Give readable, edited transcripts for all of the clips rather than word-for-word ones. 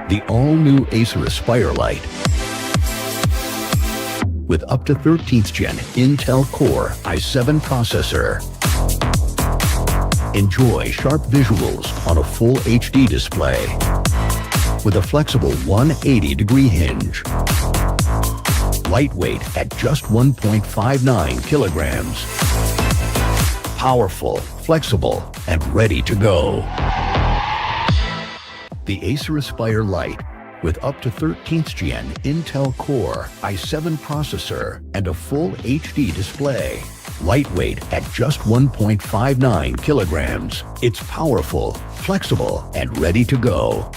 The all-new Acer Aspire Lite with up to 13th Gen Intel Core i7 processor. Enjoy sharp visuals on a full HD display with a flexible 180-degree hinge. Lightweight at just 1.59 kilograms. Powerful, flexible, and ready to go. The Acer Aspire Lite with up to 13th Gen Intel Core i7 processor and a full HD display. Lightweight at just 1.59 kilograms. It's powerful, flexible, and ready to go.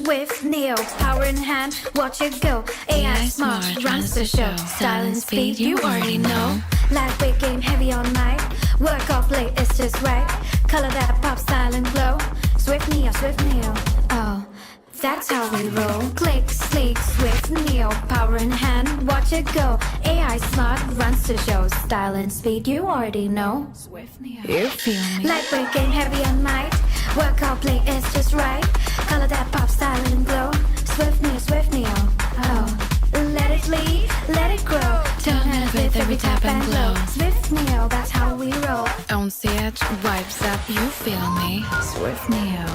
With Neo, power in hand, watch it go. AI smart, runs the show. Style and speed, you already know. Lightweight game, heavy on mic. Work off late, it's just right. Color that pop, style and glow. Swift Neo, oh, that's how we roll. Click, sleek, swift Neo, power in hand, watch it go. AI smart, runs the show. Style and speed, you already know. Swift Neo, you feel me. Lightweight game, heavy on mic. Work out, play, it's just right. Color that pop, style and glow. Swift Neo, oh. Let it lead, let it grow. Turn it with every tap and glow. Swift Neo, that's how we roll. On stage, vibes up, you feel me. Swift Neo.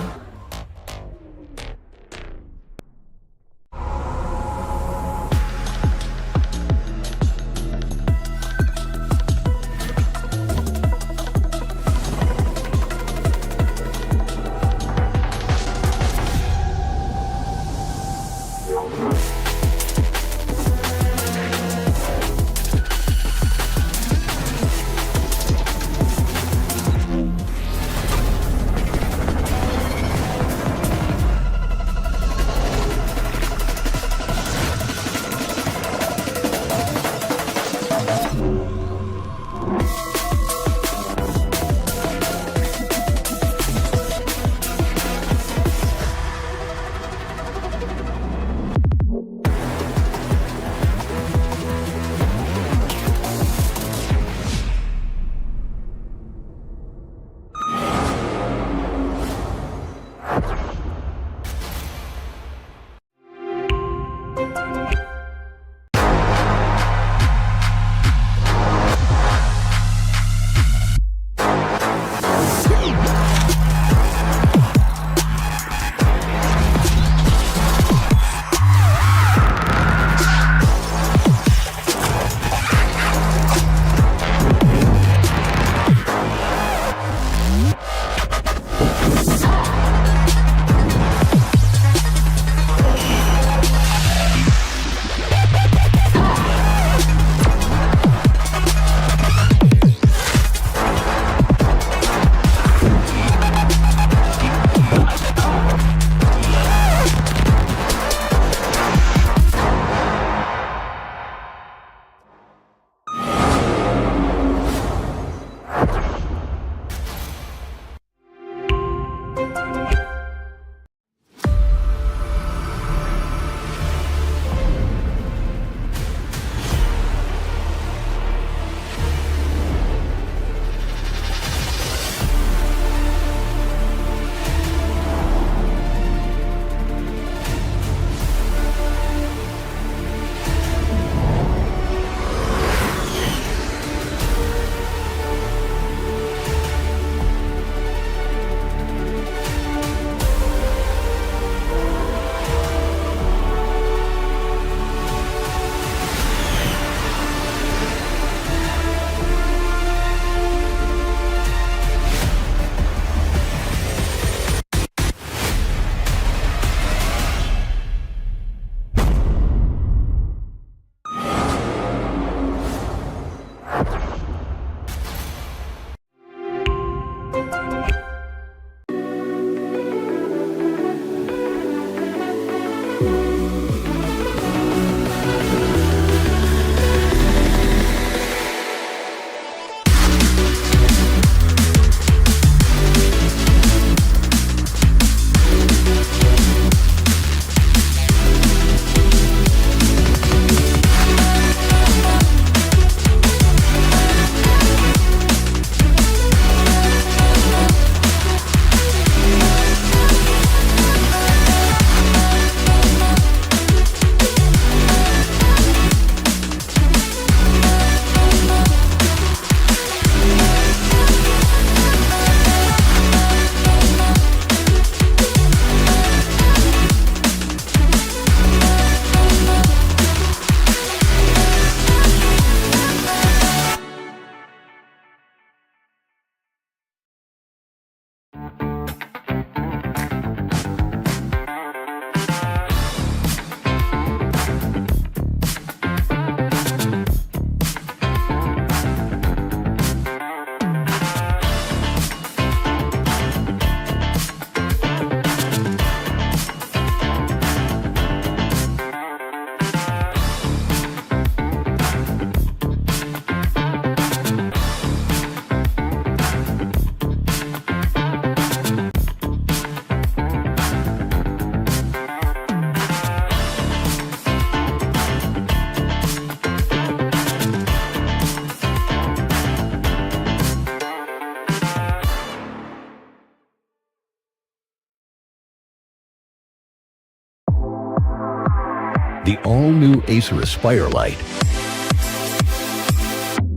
The all-new Acer Aspire Lite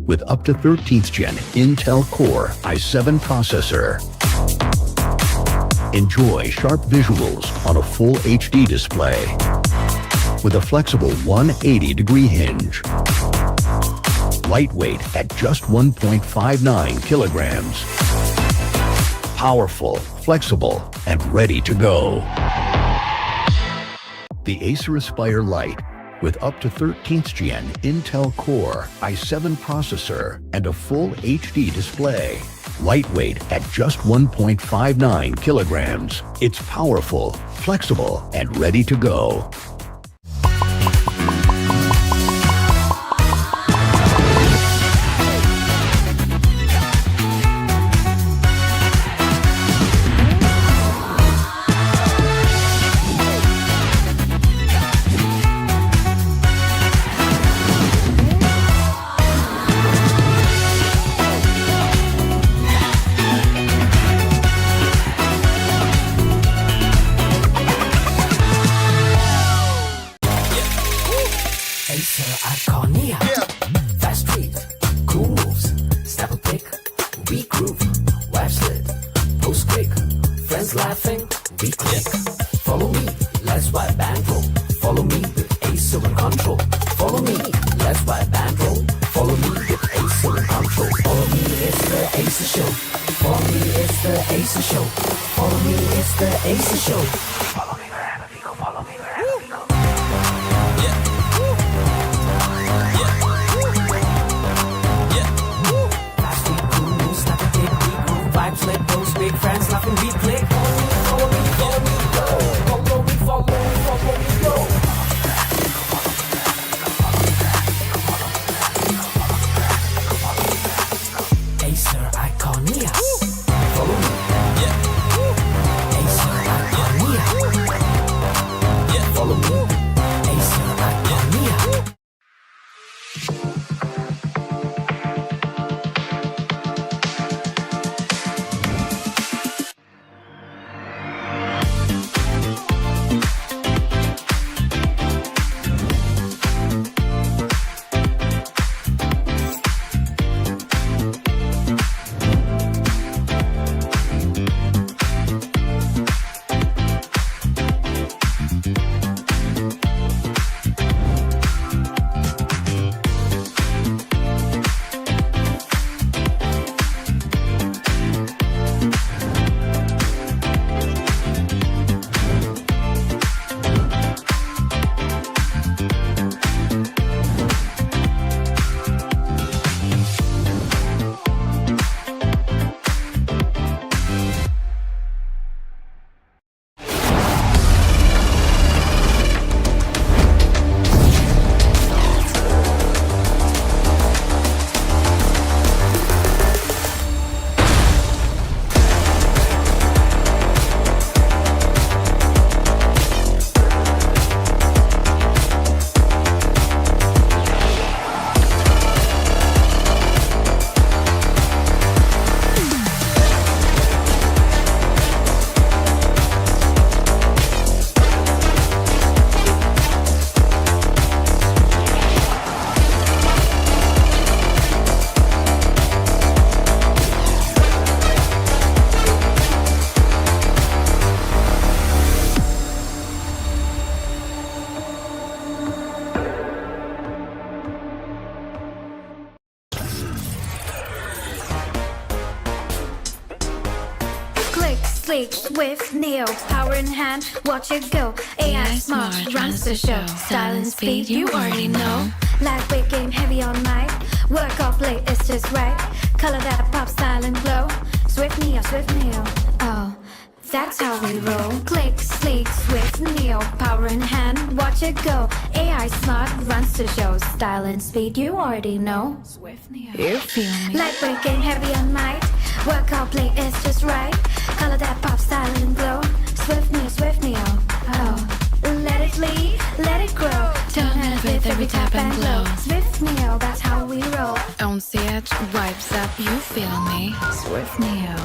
with up to 13th Gen Intel Core i7 processor. Enjoy sharp visuals on a full HD display with a flexible 180-degree hinge. Lightweight at just 1.59 kilograms. Powerful, flexible, and ready to go. The Acer Aspire Lite with up to 13th Gen Intel Core i7 processor and a full HD display. Lightweight at just 1.59 kilograms. It's powerful, flexible, and ready to go. With Neo, power in hand, watch it go. AI smart, runs the show. Style and speed, you already know. Lightweight game, heavy on mic. Work off late, it's just right. Color that pop, style and glow. Swift Neo, oh, that's how we roll. Click, sleek, swift Neo, power in hand, watch it go. AI smart, runs the show. Style and speed, you already know. Swift Neo, you feel me? Lightweight game, heavy on mic. Work off late, it's just right. Color that pop, style and glow. Swift Neo, oh. Let it lead, let it grow. Turn it with every tap and glow. Swift Neo, that's how we roll. On the edge, vibes up, you feel me? Swift Neo.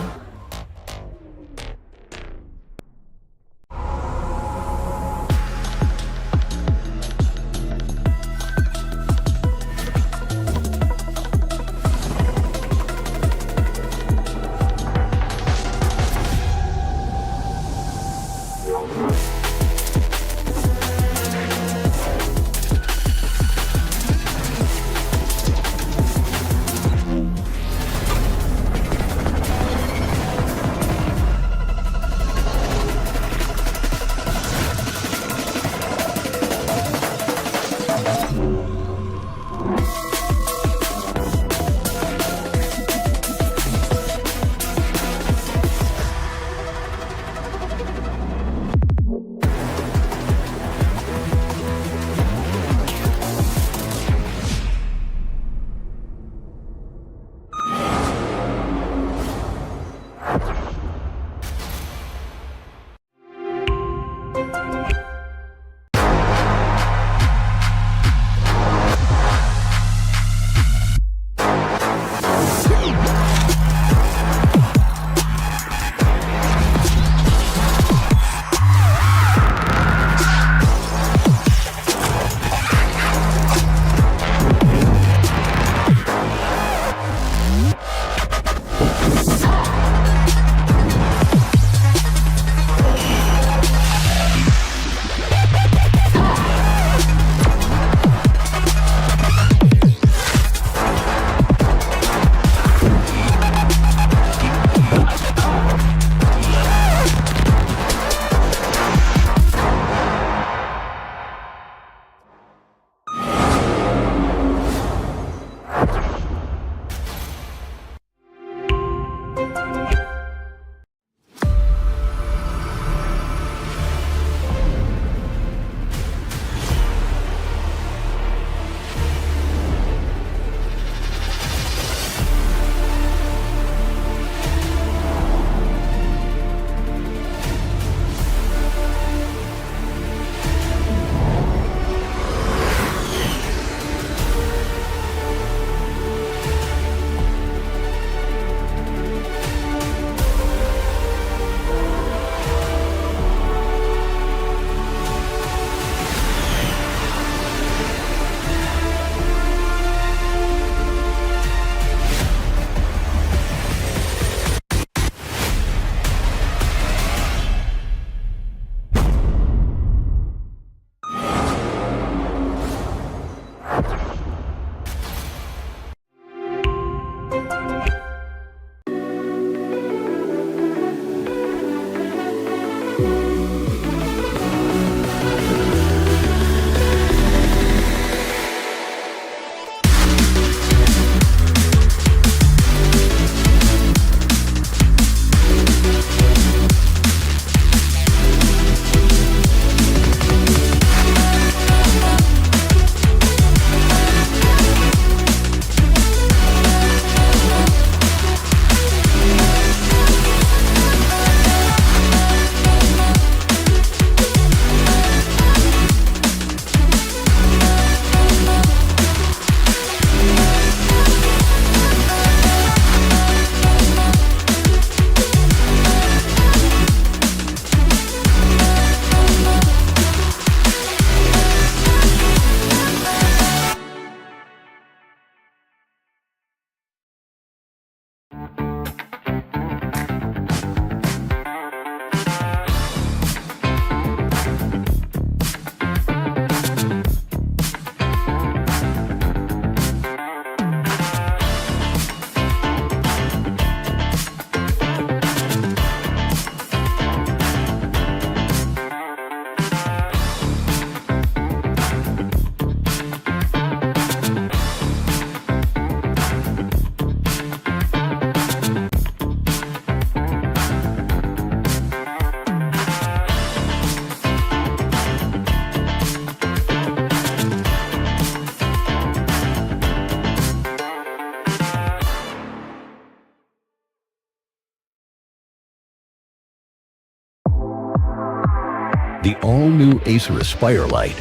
The all-new Acer Aspire Lite.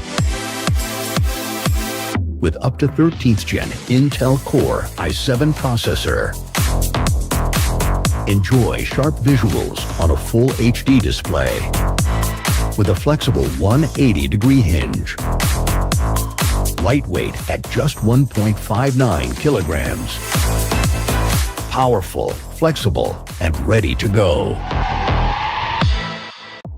With up to 13th Gen Intel Core i7 processor. Enjoy sharp visuals on a full HD display. With a flexible 180-degree hinge. Lightweight at just 1.59 kilograms. Powerful, flexible, and ready to go.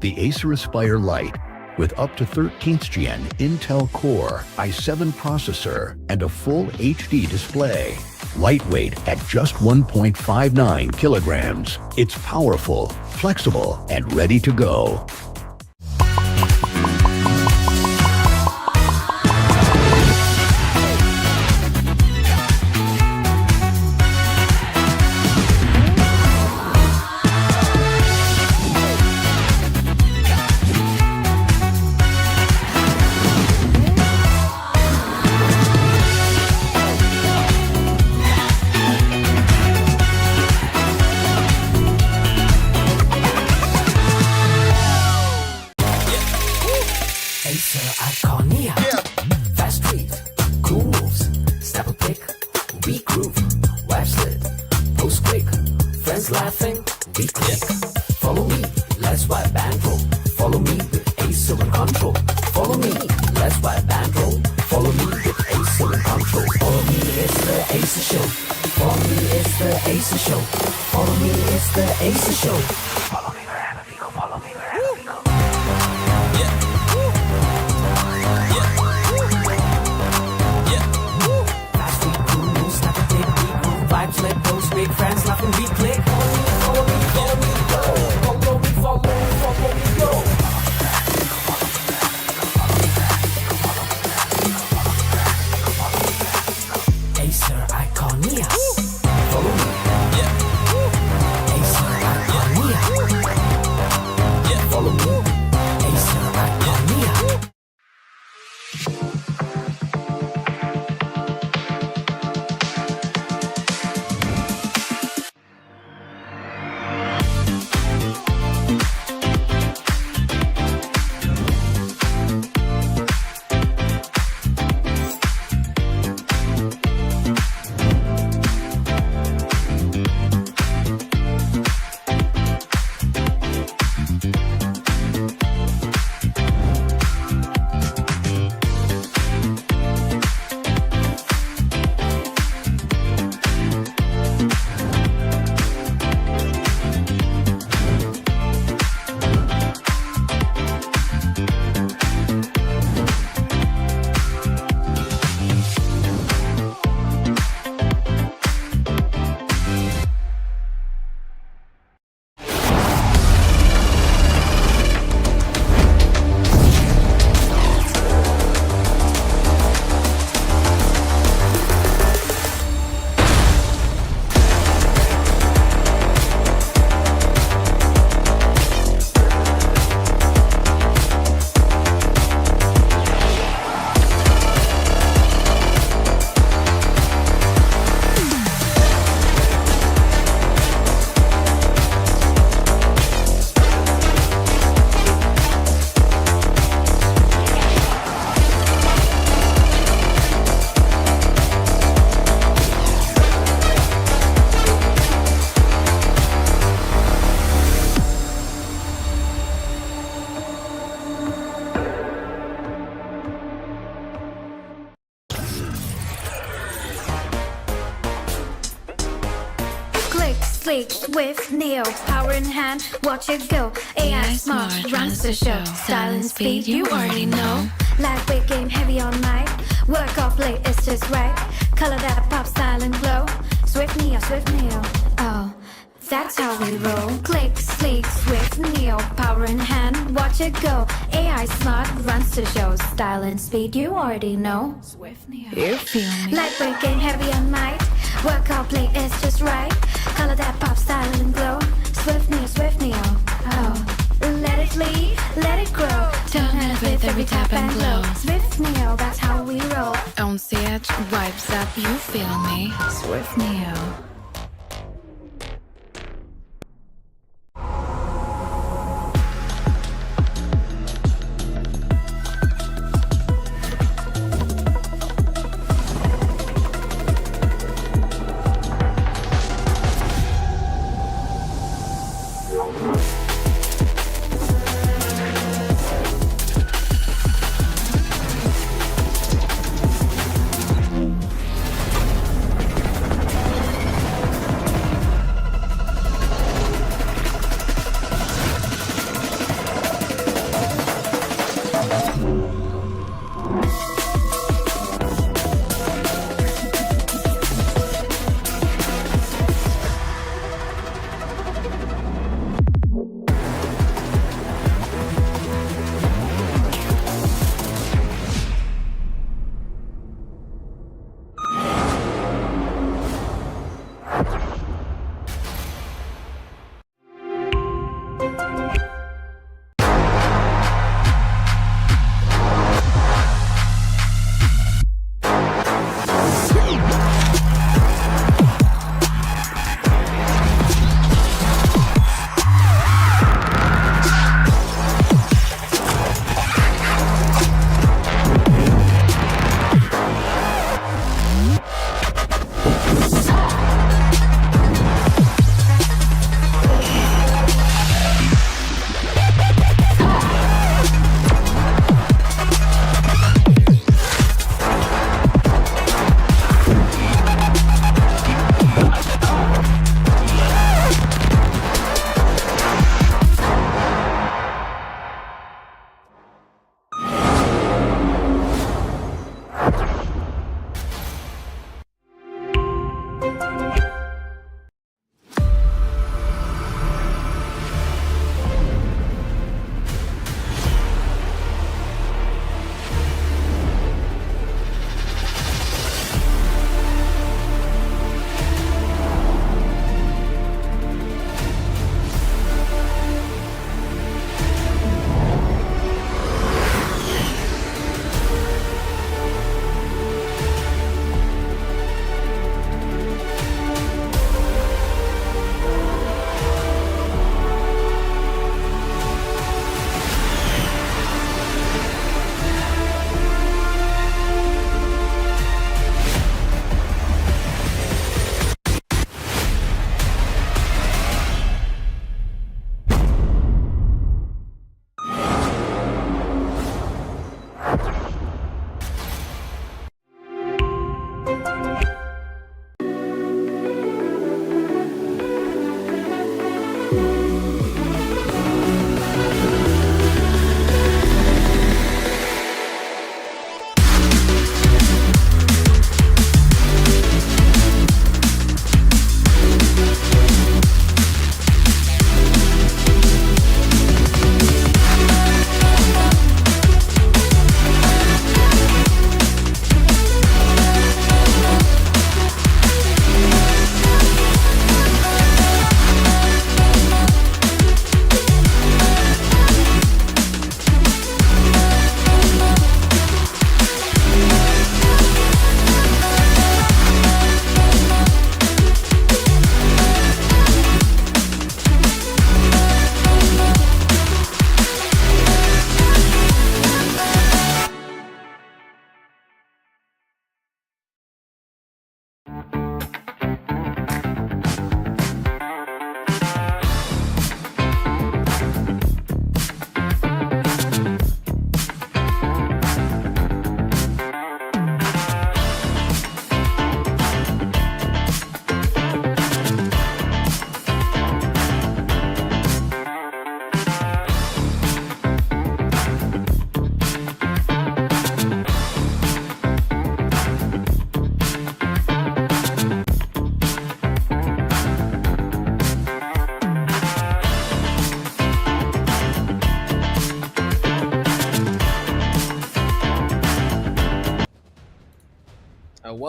The Acer Aspire Lite, with up to 13th Gen Intel Core i7 processor and a full HD display. Lightweight at just 1.59 kilograms. It's powerful, flexible, and ready to go. With Neo, power in hand, watch it go. AI smart, runs the show. Style and speed, you already know. Lightweight game, heavy on mic. Work off late, it's just right. Color that pop, style and glow. Swift Neo, oh, that's how we roll. Click, sleek, swift Neo, power in hand, watch it go. AI smart, runs the show. Style and speed, you already know. Swift Neo, You feel me? lightweight game, heavy on mic. Work off play, it's just right. Color that pop, style and glow. Swift Neo, oh. Let it lead, let it grow. Turn it with every tap and glow. Swift Neo, that's how we roll. On stage, vibes up, you feel me? Swift Neo.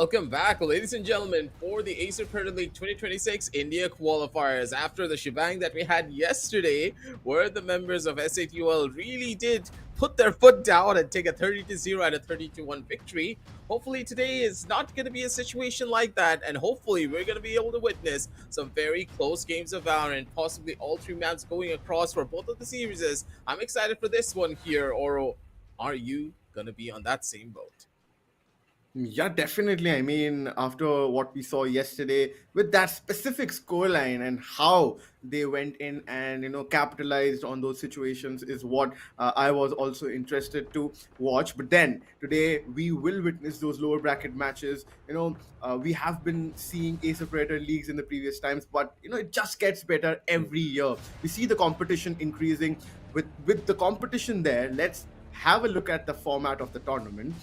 welcome back, ladies and gentlemen, for the Acer Predator League 2026 India Qualifiers. After the shebang that we had yesterday, where the members of SATUL really did put their foot down and take a 30-0 and a 30-1 victory, hopefully today is not going to be a situation like that, and hopefully we're going to be able to witness some very close games of Valorant, possibly all three maps going across for both of the series. I'm excited for this one here, Oro. Are you going to be on that same boat? Yeah, definitely. I mean, after what we saw yesterday with that specific scoreline and how they went in and capitalized on those situations is what I was also interested to watch. But then today we will witness those lower bracket matches. We have been seeing Acer Predator leagues in the previous times, but it just gets better every year. We see the competition increasing. With the competition there, let's have a look at the format of the tournament.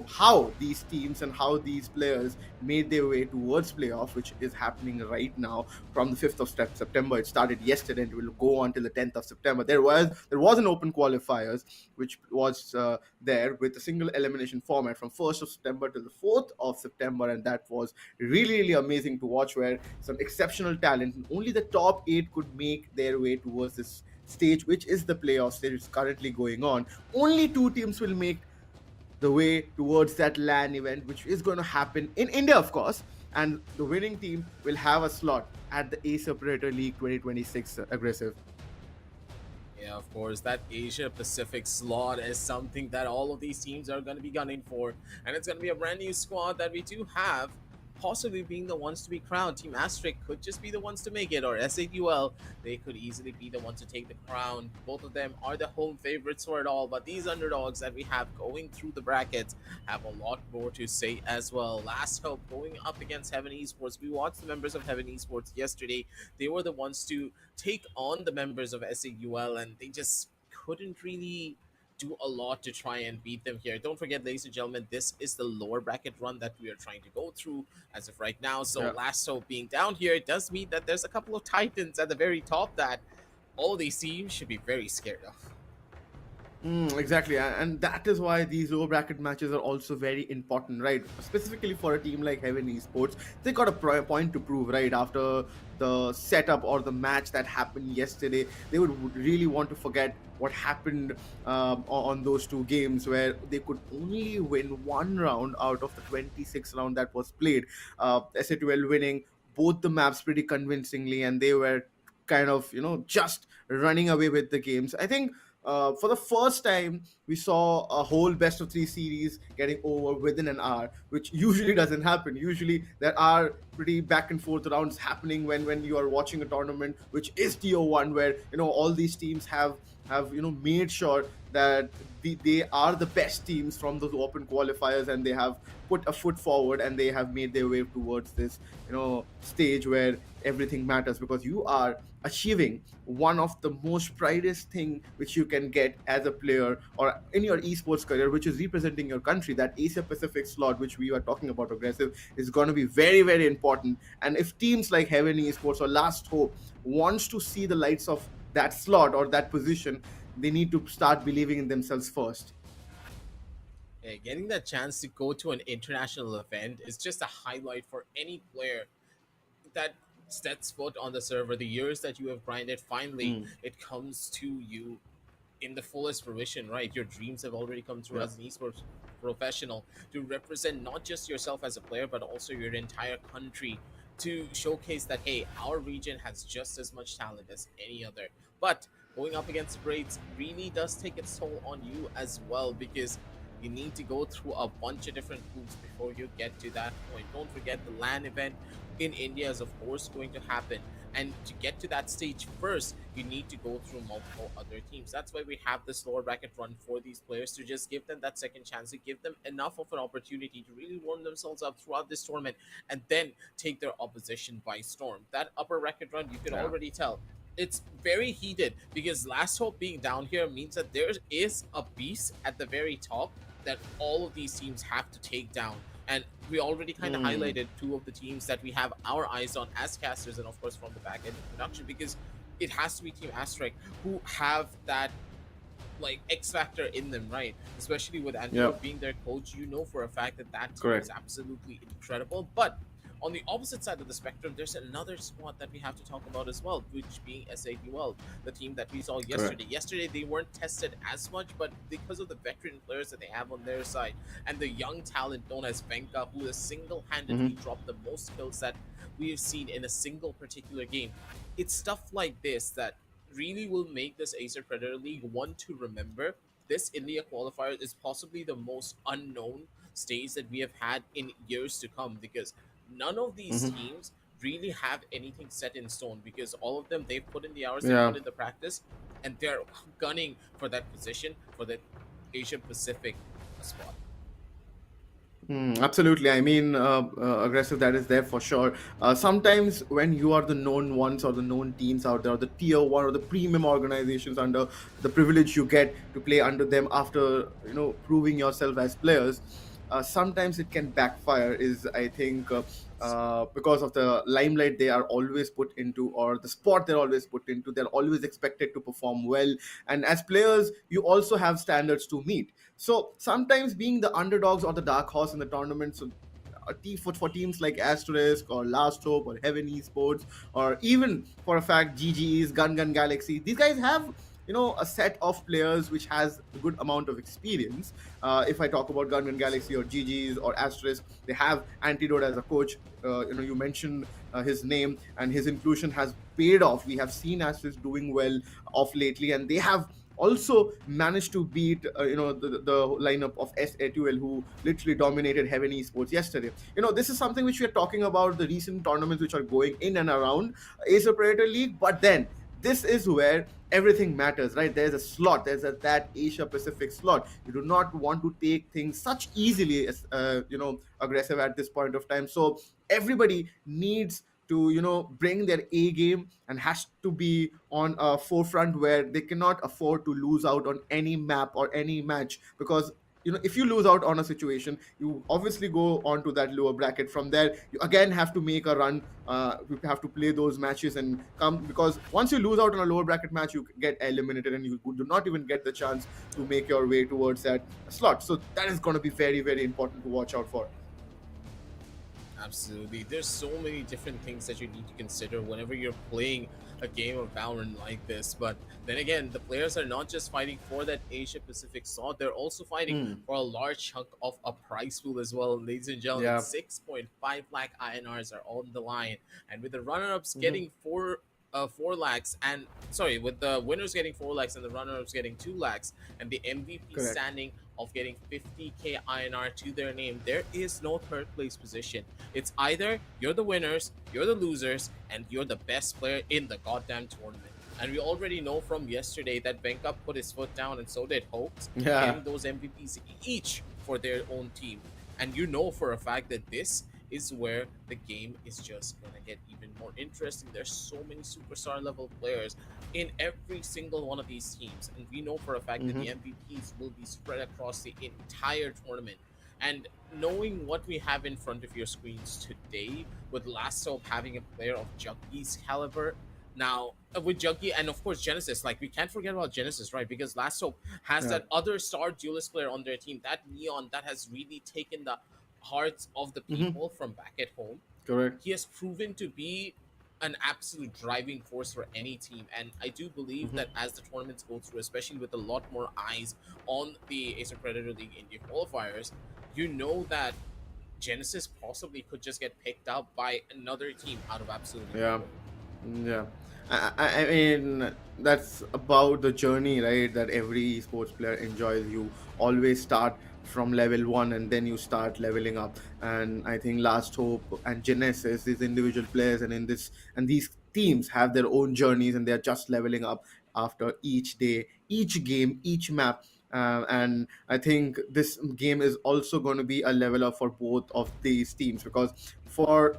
How these teams and how these players made their way towards playoff, which is happening right now from the 5th of September. It started yesterday and will go on till the 10th of September. There was an open qualifiers which was there with a single elimination format from 1st of September to the 4th of September, and that was really really amazing to watch, where some exceptional talent, only the top 8 could make their way towards this stage, which is the playoff stage. It's currently going on. Only 2 teams will make the way towards that LAN event, which is going to happen in India, of course. And the winning team will have a slot at the Acer Predator League 2026 aggressive. Yeah, of course, that Asia Pacific slot is something that all of these teams are going to be gunning for. And it's going to be a brand new squad that we do have, possibly being the ones to be crowned. Team Asterisk could just be the ones to make it, or SAUL, they could easily be the ones to take the crown. Both of them are the home favorites for it all, but these underdogs that we have going through the brackets have a lot more to say as well. Last Hope going up against Heaven Esports. We watched the members of Heaven Esports yesterday. They were the ones to take on the members of SAUL, and they just couldn't really do a lot to try and beat them here. Don't forget, ladies and gentlemen, this is the lower bracket run that we are trying to go through as of right now. So Yeah. Last Hope being down here, it does mean that there's a couple of titans at the very top that all these teams should be very scared of. Exactly, and that is why these lower bracket matches are also very important, right? Specifically for a team like Heaven Esports, they got a point to prove, right? After the setup or the match that happened yesterday, they would really want to forget what happened on those 2 games, where they could only win 1 round out of the 26 round that was played. SA12 winning both the maps pretty convincingly, and they were kind of just running away with the games. I think for the first time, we saw a whole best of 3 series getting over within an hour, which usually doesn't happen. Usually, there are pretty back and forth rounds happening when you are watching a tournament, which is Tier 1, where all these teams have made sure that they are the best teams from those open qualifiers, and they have put a foot forward and they have made their way towards this stage where everything matters, because you are achieving one of the most proudest thing which you can get as a player or in your esports career, which is representing your country. That Asia Pacific slot which we are talking about aggressive is going to be very very important. And if teams like Heaven Esports or Last Hope wants to see the lights of that slot or that position, they need to start believing in themselves first. Yeah, getting that chance to go to an international event is just a highlight for any player that sets foot on the server. The years that you have grinded, finally, Mm, it comes to you in the fullest fruition, right? Your dreams have already come true yeah. as an esports professional, to represent not just yourself as a player, but also your entire country, to showcase that, hey, our region has just as much talent as any other. But going up against grades really does take its toll on you as well, because you need to go through a bunch of different hoops before you get to that point. Don't forget, the LAN event in India is of course going to happen, and to get to that stage first, you need to go through multiple other teams. That's why we have this lower bracket run for these players, to just give them that second chance, to give them enough of an opportunity to really warm themselves up throughout this tournament, and then take their opposition by storm. That upper bracket run, you can Yeah. already tell it's very heated, because Last Hope being down here means that there is a beast at the very top that all of these teams have to take down. And we already kind of Mm, highlighted 2 of the teams that we have our eyes on as casters, and of course from the back end of production, because it has to be Team Asterisk who have that like X factor in them, right? Especially with Yeah, Antidote being their coach, you know for a fact that that team is correct. absolutely incredible. But on the opposite side of the spectrum, there's another squad that we have to talk about as well, which being SADUL, the team that we saw Correct. yesterday. Yesterday they weren't tested as much, but because of the veteran players that they have on their side and the young talent known as Venka, who has single-handedly Hmm. dropped the most kills that we have seen in a single particular game, it's stuff like this that really will make this Acer Predator League one to remember. This India qualifier is possibly the most unknown stage that we have had in years to come, because none of these Hmm. teams really have anything set in stone, because all of them, they've put in the hours, they've Yeah. put in the practice, and they're gunning for that position for the Asia Pacific spot. Absolutely. I mean, aggressive, that is there for sure. Sometimes when you are the known ones or the known teams out there, or the tier one or the premium organizations, under the privilege you get to play under them after proving yourself as players, sometimes it can backfire. Is I think because of the limelight they are always put into, or the spot they're always put into, they're always expected to perform well. And as players, you also have standards to meet. So sometimes being the underdogs or the dark horse in the tournament, so for teams like Asterisk or Last Hope or Heaven Esports, or even for a fact GG's Gun Galaxy, these guys have a set of players which has a good amount of experience. If I talk about Gun Galaxy or GG's or Asterisk, they have Antidote as a coach. You mentioned his name, and his inclusion has paid off. We have seen Asterisk doing well of lately, and they have also managed to beat the lineup of SA2L, who literally dominated Heaven Esports yesterday. This is something which we are talking about, the recent tournaments which are going in and around Acer Predator League. But then this is where everything matters, right? There's a slot, that Asia Pacific slot. You do not want to take things such easily as aggressive at this point of time. So everybody needs to bring their A game, and has to be on a forefront where they cannot afford to lose out on any map or any match. Because if you lose out on a situation, you obviously go on to that lower bracket. From there, you again have to make a run. You have to play those matches and come, because once you lose out on a lower bracket match, you get eliminated, and you do not even get the chance to make your way towards that slot. So that is going to be very, very important to watch out for. Absolutely. There's so many different things that you need to consider whenever you're playing a game of Valorant like this. But then again, the players are not just fighting for that Asia Pacific slot, they're also fighting Hmm. for a large chunk of a prize pool as well. Ladies and gentlemen, Yeah. 6.5 lakh INRs are on the line. And with the runner ups Hmm. getting 4 lakhs, and sorry, with the winners getting 4 lakhs and the runner ups getting 2 lakhs, and the MVP Correct. standing of getting 50k INR to their name, there is no third place position. It's either you're the winners, you're the losers, and you're the best player in the goddamn tournament. And we already know from yesterday that Venka put his foot down, and so did Hopes, Yeah. getting those MVPs each for their own team. And you know for a fact that this is where the game is just gonna get even more interesting. There's so many superstar level players in every single one of these teams, and we know for a fact that Hmm. the MVPs will be spread across the entire tournament. And knowing what we have in front of your screens today, with Last Hope having a player of Junky's caliber, now with Junky and of course Genesis, like we can't forget about Genesis, right? Because Last Hope has Yeah. that other star duelist player on their team, that Neon, that has really taken the hearts of the Hmm. people from back at home. Correct. He has proven to be an absolute driving force for any team. And I do believe Hmm. that as the tournaments go through, especially with a lot more eyes on the Acer Predator League India qualifiers, you know that Genesis possibly could just get picked up by another team out of absolutely Yeah. nowhere. Yeah, I mean, that's about the journey, right? That every sports player enjoys. You always start from level one, and then you start leveling up. And I think Last Hope and Genesis, these individual players, and these teams have their own journeys, and they're just leveling up after each day, each game, each map. And I think this game is also going to be a level up for both of these teams, because for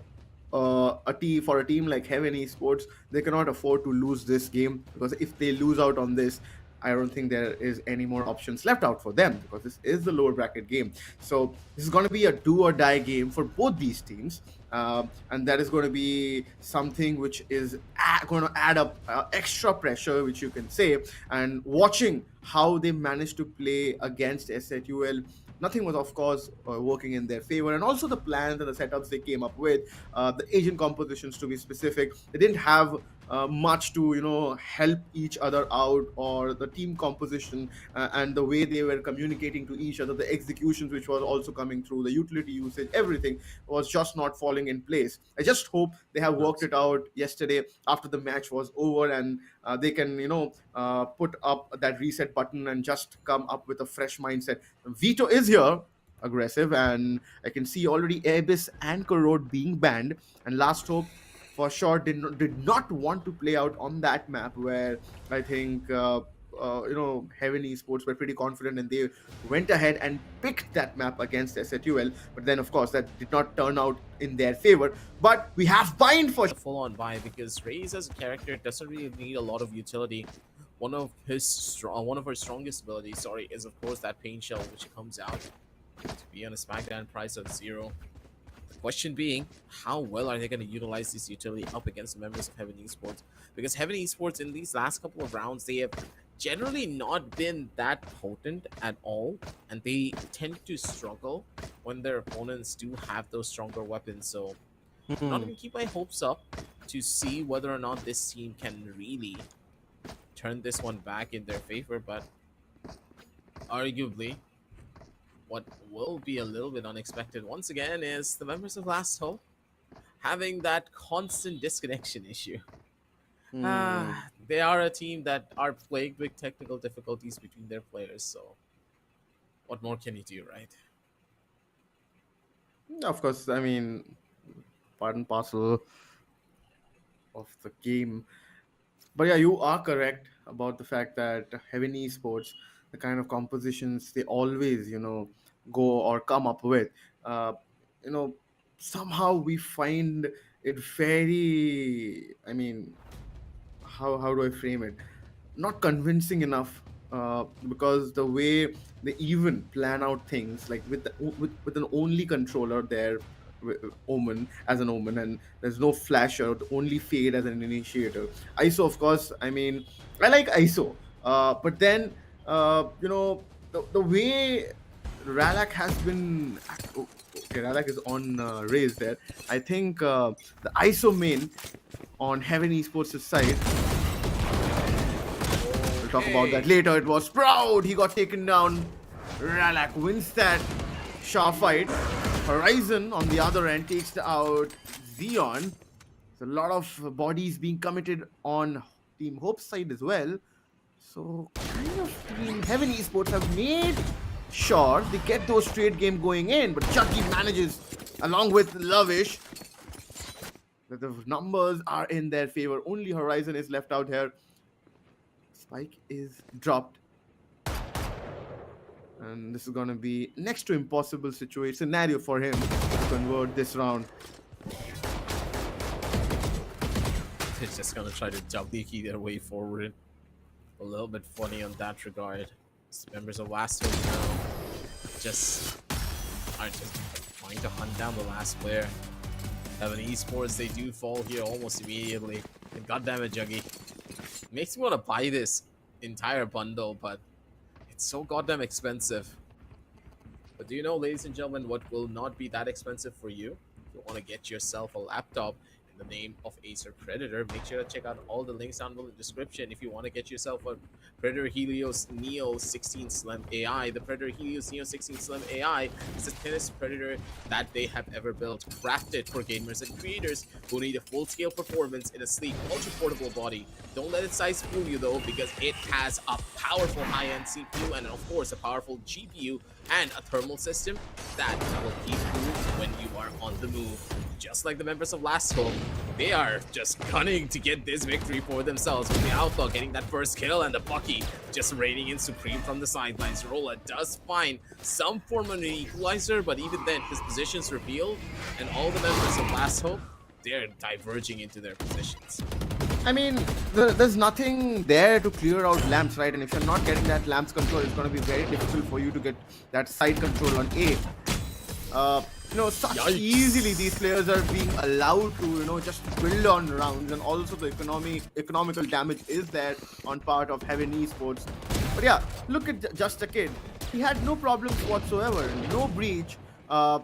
a team like Heaven Esports, they cannot afford to lose this game, because if they lose out on this, I don't think there is any more options left out for them, because this is the lower bracket game. So this is going to be a do or die game for both these teams. And that is going to be something which is going to add up extra pressure, which you can say. And watching how they managed to play against SATUL, nothing was, of course, working in their favor. And also the plans and the setups they came up with, the agent compositions to be specific, they didn't have much to help each other out, or the team composition and the way they were communicating to each other, the executions which was also coming through, the utility usage, everything was just not falling in place. I just hope they have worked it out yesterday after the match was over, and they can put up that reset button and just come up with a fresh mindset. Vito is here, aggressive, and I can see already Abyss and Corrode being banned, and Last Hope for sure did not want to play out on that map, where I think Heaven Esports were pretty confident, and they went ahead and picked that map against SATUL. But then, of course, that did not turn out in their favor. But we have Bind for full-on buy, because Raze as a character doesn't really need a lot of utility. One of her strongest abilities, is of course that Pain Shell, which comes out to be on a SmackDown price of 0. The question being, how well are they going to utilize this utility up against the members of Heaven Esports? Because Heaven Esports in these last couple of rounds, they have generally not been that potent at all, and they tend to struggle when their opponents do have those stronger weapons. So I'm not going to keep my hopes up to see whether or not this team can really turn this one back in their favor, but arguably what will be a little bit unexpected once again is the members of Last Hope having that constant disconnection issue. They are a team that are plagued with technical difficulties between their players, so what more can you do, right? Of course, I mean, part and parcel of the game. But yeah, you are correct about the fact that Heaven Esports, the kind of compositions they always, go or come up with, somehow we find it very, I mean, how do I frame it? Not convincing enough, because the way they even plan out things, like with an only controller there, Omen as an Omen, and there's no flasher, only Fade as an initiator. ISO, of course, I mean, I like ISO, but then the way Ralak has been. Okay, Ralak is on Raze there. I think the ISO main on Heaven Esports' side. We'll talk about that later. It was Proud. He got taken down. Ralak wins that Shah fight. Horizon on the other end takes out Xeon. There's a lot of bodies being committed on Team Hope's side as well. So kind of Team Heaven Esports have made sure they get those straight game going in, but Chucky manages, along with Lovish, that the numbers are in their favor. Only Horizon is left out here. Spike is dropped. And this is going to be next to impossible scenario for him to convert this round. It's just going to try to Jagdiki their way forward. A little bit funny on that regard. Members of Last Hope now are just trying to hunt down the last player. Heaven Esports, they do fall here almost immediately. And goddammit, Juggy. Makes me want to buy this entire bundle, but it's so goddamn expensive. But do you know, ladies and gentlemen, what will not be that expensive for you? If you want to get yourself a laptop in the name of Acer Predator, make sure to check out all the links down below in the description. If you want to get yourself a Predator Helios Neo 16 Slim AI, the Predator Helios Neo 16 Slim AI is the thinnest Predator that they have ever built, crafted for gamers and creators who need a full-scale performance in a sleek, ultra-portable body. Don't let its size fool you though, because it has a powerful high-end CPU and of course a powerful GPU and a thermal system that will keep cool when you are on the move. Just like the members of Last Hope, they are just gunning to get this victory for themselves, with the Outlaw getting that first kill and the Bucky just reigning in supreme from the sidelines. Rolla does find some form of an equalizer, but even then his position's revealed, and all the members of Last Hope, they're diverging into their positions. I mean, there's nothing there to clear out lamps, right? And if you're not getting that lamps control, it's going to be very difficult for you to get that side control on A. Such Yikes. easily these players are being allowed to, just build on rounds, and also the economical damage is there on part of Heaven Esports. But yeah, look at Just a Kid. He had no problems whatsoever, no breach, no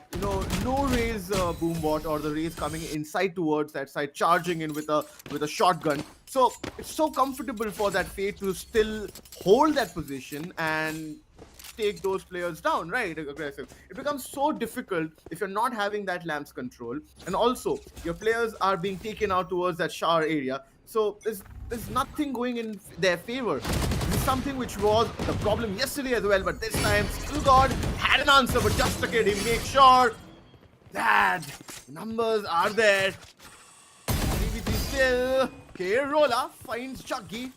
raise boombot or the raise coming inside towards that side, charging in with a shotgun. So it's so comfortable for that Fate to still hold that position and take those players down, right? Aggressive. It becomes so difficult if you're not having that lamps control, and also your players are being taken out towards that shower area. So there's nothing going in their favor. This is something which was the problem yesterday as well, but this time Skill God had an answer, but Just a Kid, he makes sure that numbers are there. 3v3 still. Rola finds Chuggy.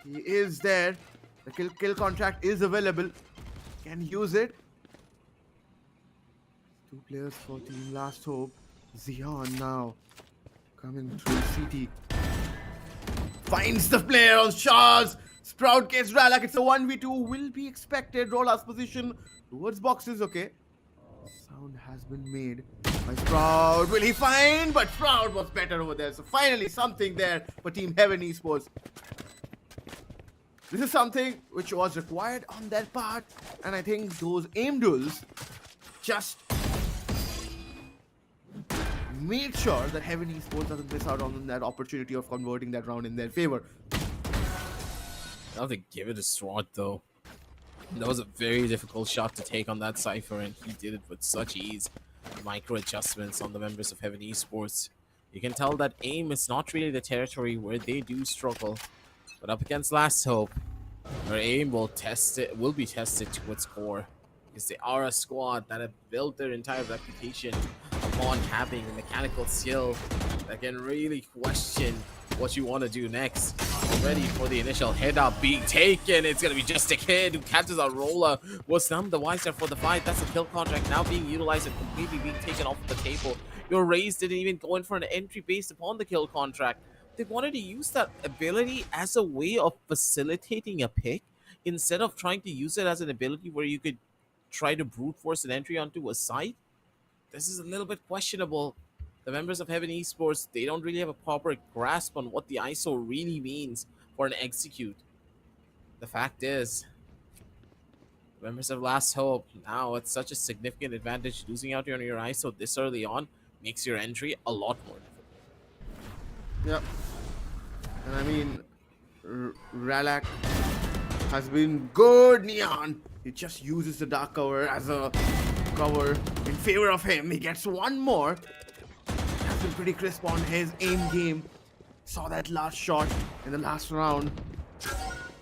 He is there. The kill contract is available. Can use it. 2 players for Team Last Hope. Zion now coming through CT. Finds the player on Charles. Sprout gets Ralak. It's a 1v2. Will be expected. Rola's position towards boxes. Okay. Sound has been made by Sprout. Will he find? But Sprout was better over there. So finally something there for Team Heaven Esports. This is something which was required on their part, and I think those aim duels just made sure that Heaven Esports doesn't miss out on that opportunity of converting that round in their favor. I have to give it a Sword though. That was a very difficult shot to take on that Cypher, and he did it with such ease. Micro adjustments on the members of Heaven Esports. You can tell that aim is not really the territory where they do struggle. But up against Last Hope, their aim will be tested to its core. Because they are a squad that have built their entire reputation upon having mechanical skill that can really question what you want to do next. Ready for the initial head up being taken. It's gonna be Just a Kid who catches a roller. Was none the wiser for the fight. That's a kill contract now being utilized and completely being taken off the table. Your Raze didn't even go in for an entry based upon the kill contract. They wanted to use that ability as a way of facilitating a pick instead of trying to use it as an ability where you could try to brute force an entry onto a site. This is a little bit questionable. The members of Heaven Esports, they don't really have a proper grasp on what the ISO really means for an execute. The fact is, members of Last Hope, now it's such a significant advantage. Losing out on your ISO this early on makes your entry a lot more difficult. Yep. And I mean, Ralak has been good, Neon. He just uses the dark cover as a cover in favor of him. He gets one more. Has been pretty crisp on his aim game. Saw that last shot in the last round.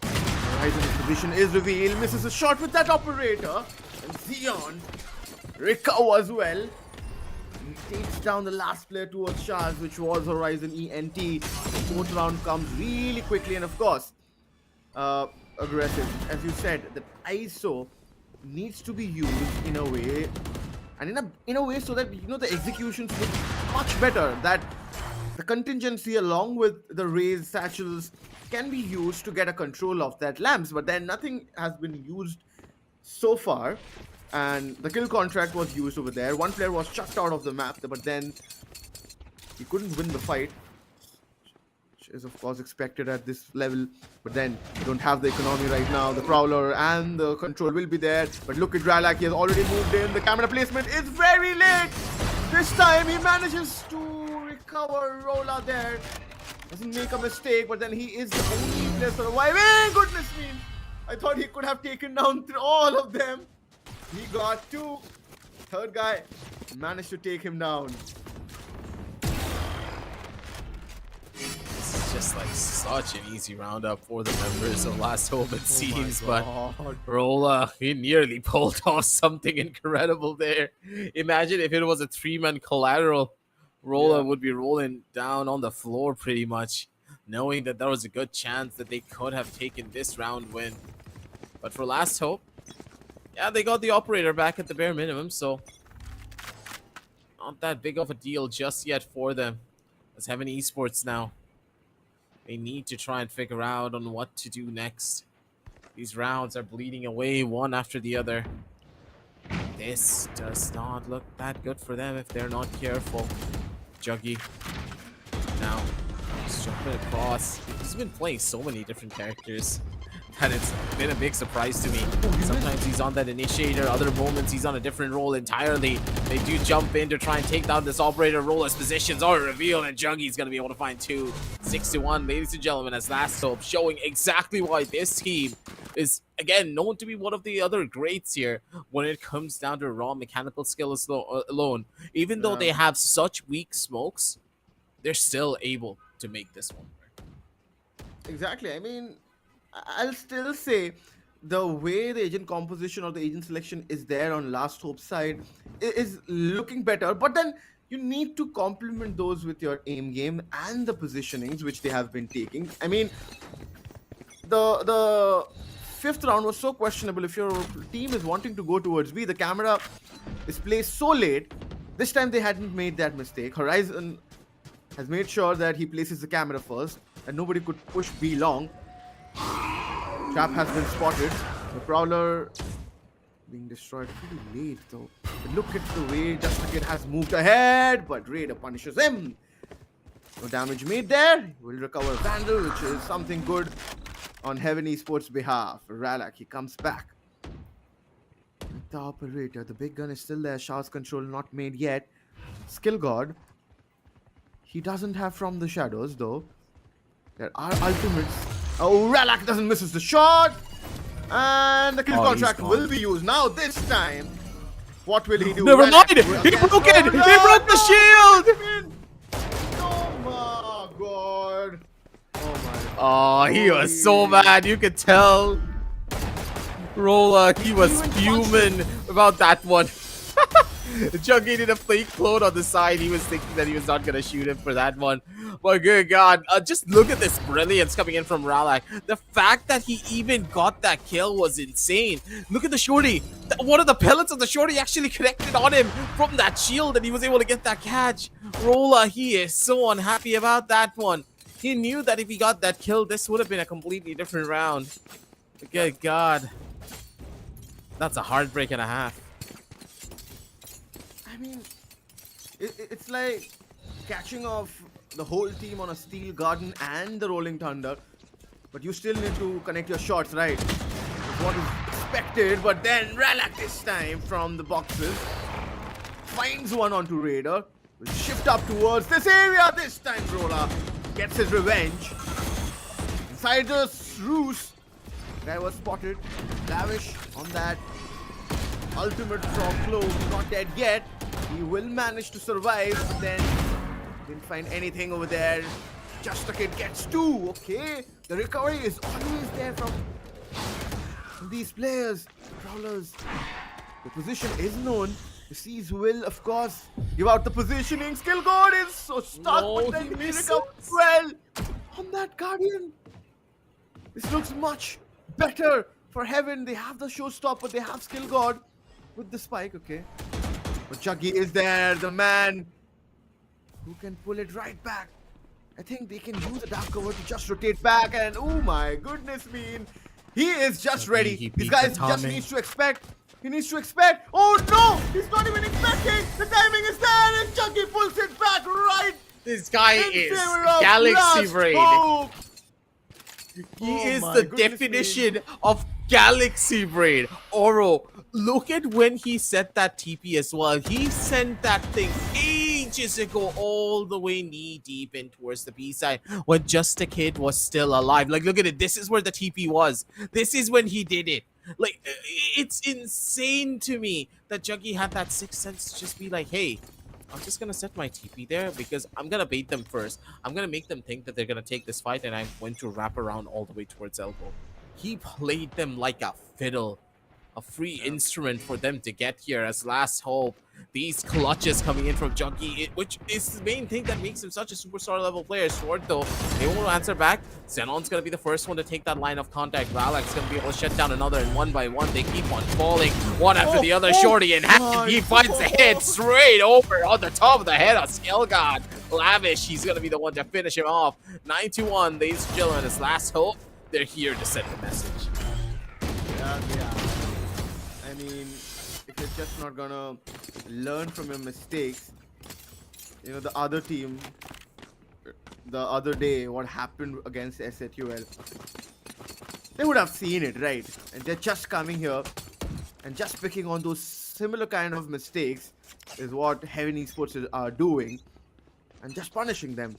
Horizon's position is revealed. Misses a shot with that operator. And Zion recovers well. He takes down the last player towards Charles, which was Horizon ENT. Fourth round comes really quickly, and of course, aggressive. As you said, the ISO needs to be used in a way, and in a way so that the executions look much better. That the contingency along with the raised satchels can be used to get a control of that lamps, but then nothing has been used so far. And the kill contract was used over there. One player was chucked out of the map, but then he couldn't win the fight, which is of course expected at this level. But then you don't have the economy right now. The Prowler and the control will be there. But look at Ralak, he has already moved in. The camera placement is very late. This time he manages to recover Rola there. Doesn't make a mistake, but then he is the only player surviving. Goodness me. I thought he could have taken down all of them. He got two. Third guy managed to take him down. This is just like such an easy roundup for the members of Last Hope, it seems. But Rola, he nearly pulled off something incredible there. Imagine if it was a 3-man collateral. Rola would be rolling down on the floor pretty much, knowing that there was a good chance that they could have taken this round win. But for Last Hope, yeah, they got the operator back at the bare minimum, so not that big of a deal just yet for them. Let's have an esports now. They need to try and figure out on what to do next. These rounds are bleeding away one after the other. This does not look that good for them if they're not careful. Juggy now just jumping across. He's been playing so many different characters that it's been a big surprise to me. Sometimes he's on that initiator, other moments he's on a different role entirely. They do jump in to try and take down this operator. Roller's positions are revealed, and Juggy's going to be able to find two. 6-1, ladies and gentlemen, as Last Hope, showing exactly why this team is, again, known to be one of the other greats here when it comes down to raw mechanical skill alone. Even though they have such weak smokes, they're still able to make this one work. Exactly. I mean, I'll still say the way the agent composition or the agent selection is there on Last Hope's side is looking better, but then you need to complement those with your aim game and the positionings which they have been taking. I mean, the fifth round was so questionable. If your team is wanting to go towards B, the camera is placed so late. This time they hadn't made that mistake. Horizon has made sure that he places the camera first and nobody could push B long. Trap has been spotted. The Prowler being destroyed pretty late though. But look at the way Just a Kid has moved ahead, but Raider punishes him. No damage made there. Will recover Vandal, which is something good on Heaven Esports' behalf. Ralak, he comes back. The operator, the big gun is still there. Showers control not made yet. Skill God. He doesn't have from the shadows though. There are ultimates. Oh, Ralak doesn't misses the shot. And the kill contract will be used. Now this time, what will he do? Never mind! He Ralak broke it! He broke the shield! Oh my god. Oh my. Oh, he was so mad. You could tell. Rolla, he was fuming about that one. Juggy did a fake clone on the side. He was thinking that he was not going to shoot him for that one. But good God, just look at this brilliance coming in from Ralak. The fact that he even got that kill was insane. Look at the shorty. One of the pellets of the shorty actually connected on him from that shield, and he was able to get that catch. Rolla, he is so unhappy about that one. He knew that if he got that kill, this would have been a completely different round. Good God. That's a heartbreak and a half. I mean, it's like catching off the whole team on a Steel Garden and the Rolling Thunder. But you still need to connect your shots, right? That's what is expected. But then Ralak this time from the boxes finds one onto Raider. Will shift up towards this area. This time Rolla gets his revenge. Inside the roost. Guy was spotted. Lavish on that. Ultimate from close. Not dead yet. He will manage to survive. But then didn't find anything over there. Just a Kid gets two. Okay. The recovery is always there from these players. The Prowlers. The position is known. The Seas will, of course, give out the positioning. Skill God is so stuck. No, but then he he misses. recovers well on that Guardian. This looks much better for Heaven. They have the showstopper. They have Skill God with the spike. Okay. But Juggy is there. The man who can pull it right back. I think they can use the dark cover to just rotate back. And oh my goodness, he is just ready. He These beat guys the just timing. needs to expect. He needs to expect. Oh no! He's not even expecting. The timing is there, and Juggy pulls it back right. This guy in is favor of Galaxy Last Braid. Hope. He Oh is my the goodness definition of Galaxy Braid. Oro, look at when he set that TP as well. He sent that thing ages ago all the way knee deep in towards the B side when Just a Kid was still alive. Like, look at it. This is where the TP was. This is when he did it. Like, it's insane to me that Juggy had that sixth sense to just be like, hey, I'm just going to set my TP there because I'm going to bait them first. I'm going to make them think that they're going to take this fight and I'm going to wrap around all the way towards elbow. He played them like a fiddle. a free instrument for them to get here as last hope. These clutches coming in from Juggy, which is the main thing that makes him such a superstar level player. Sword though, they won't answer back. Xenon's gonna be the first one to take that line of contact. Valak's gonna be able to shut down another, and one by one they keep on falling, one after the other. Shorty in hand, he finds the hit straight over on the top of the head of Skillgod. Lavish, he's gonna be the one to finish him off. 9-1, ladies and gentlemen, his last hope. They're here to send the message. Yeah. I mean, if you're just not gonna learn from your mistakes, you know, the other team, the other day, what happened against SHUL, they would have seen it, right? And they're just coming here and just picking on those similar kind of mistakes is what Heaven Esports are doing, and just punishing them.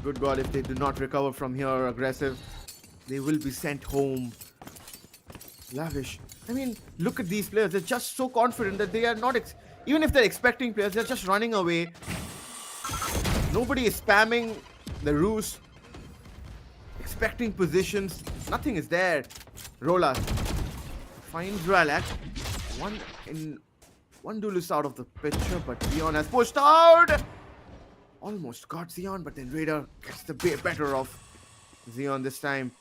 Good God, if they do not recover from here aggressive, they will be sent home. Lavish. I mean, look at these players. They're just so confident that they are not, even if they're expecting players, they're just running away. Nobody is spamming the roost, expecting positions. Nothing is there. Rola finds Ralak. One duelist out of the picture, but Zeon has pushed out. Almost got Zeon, but then Raider gets the better of Zeon this time.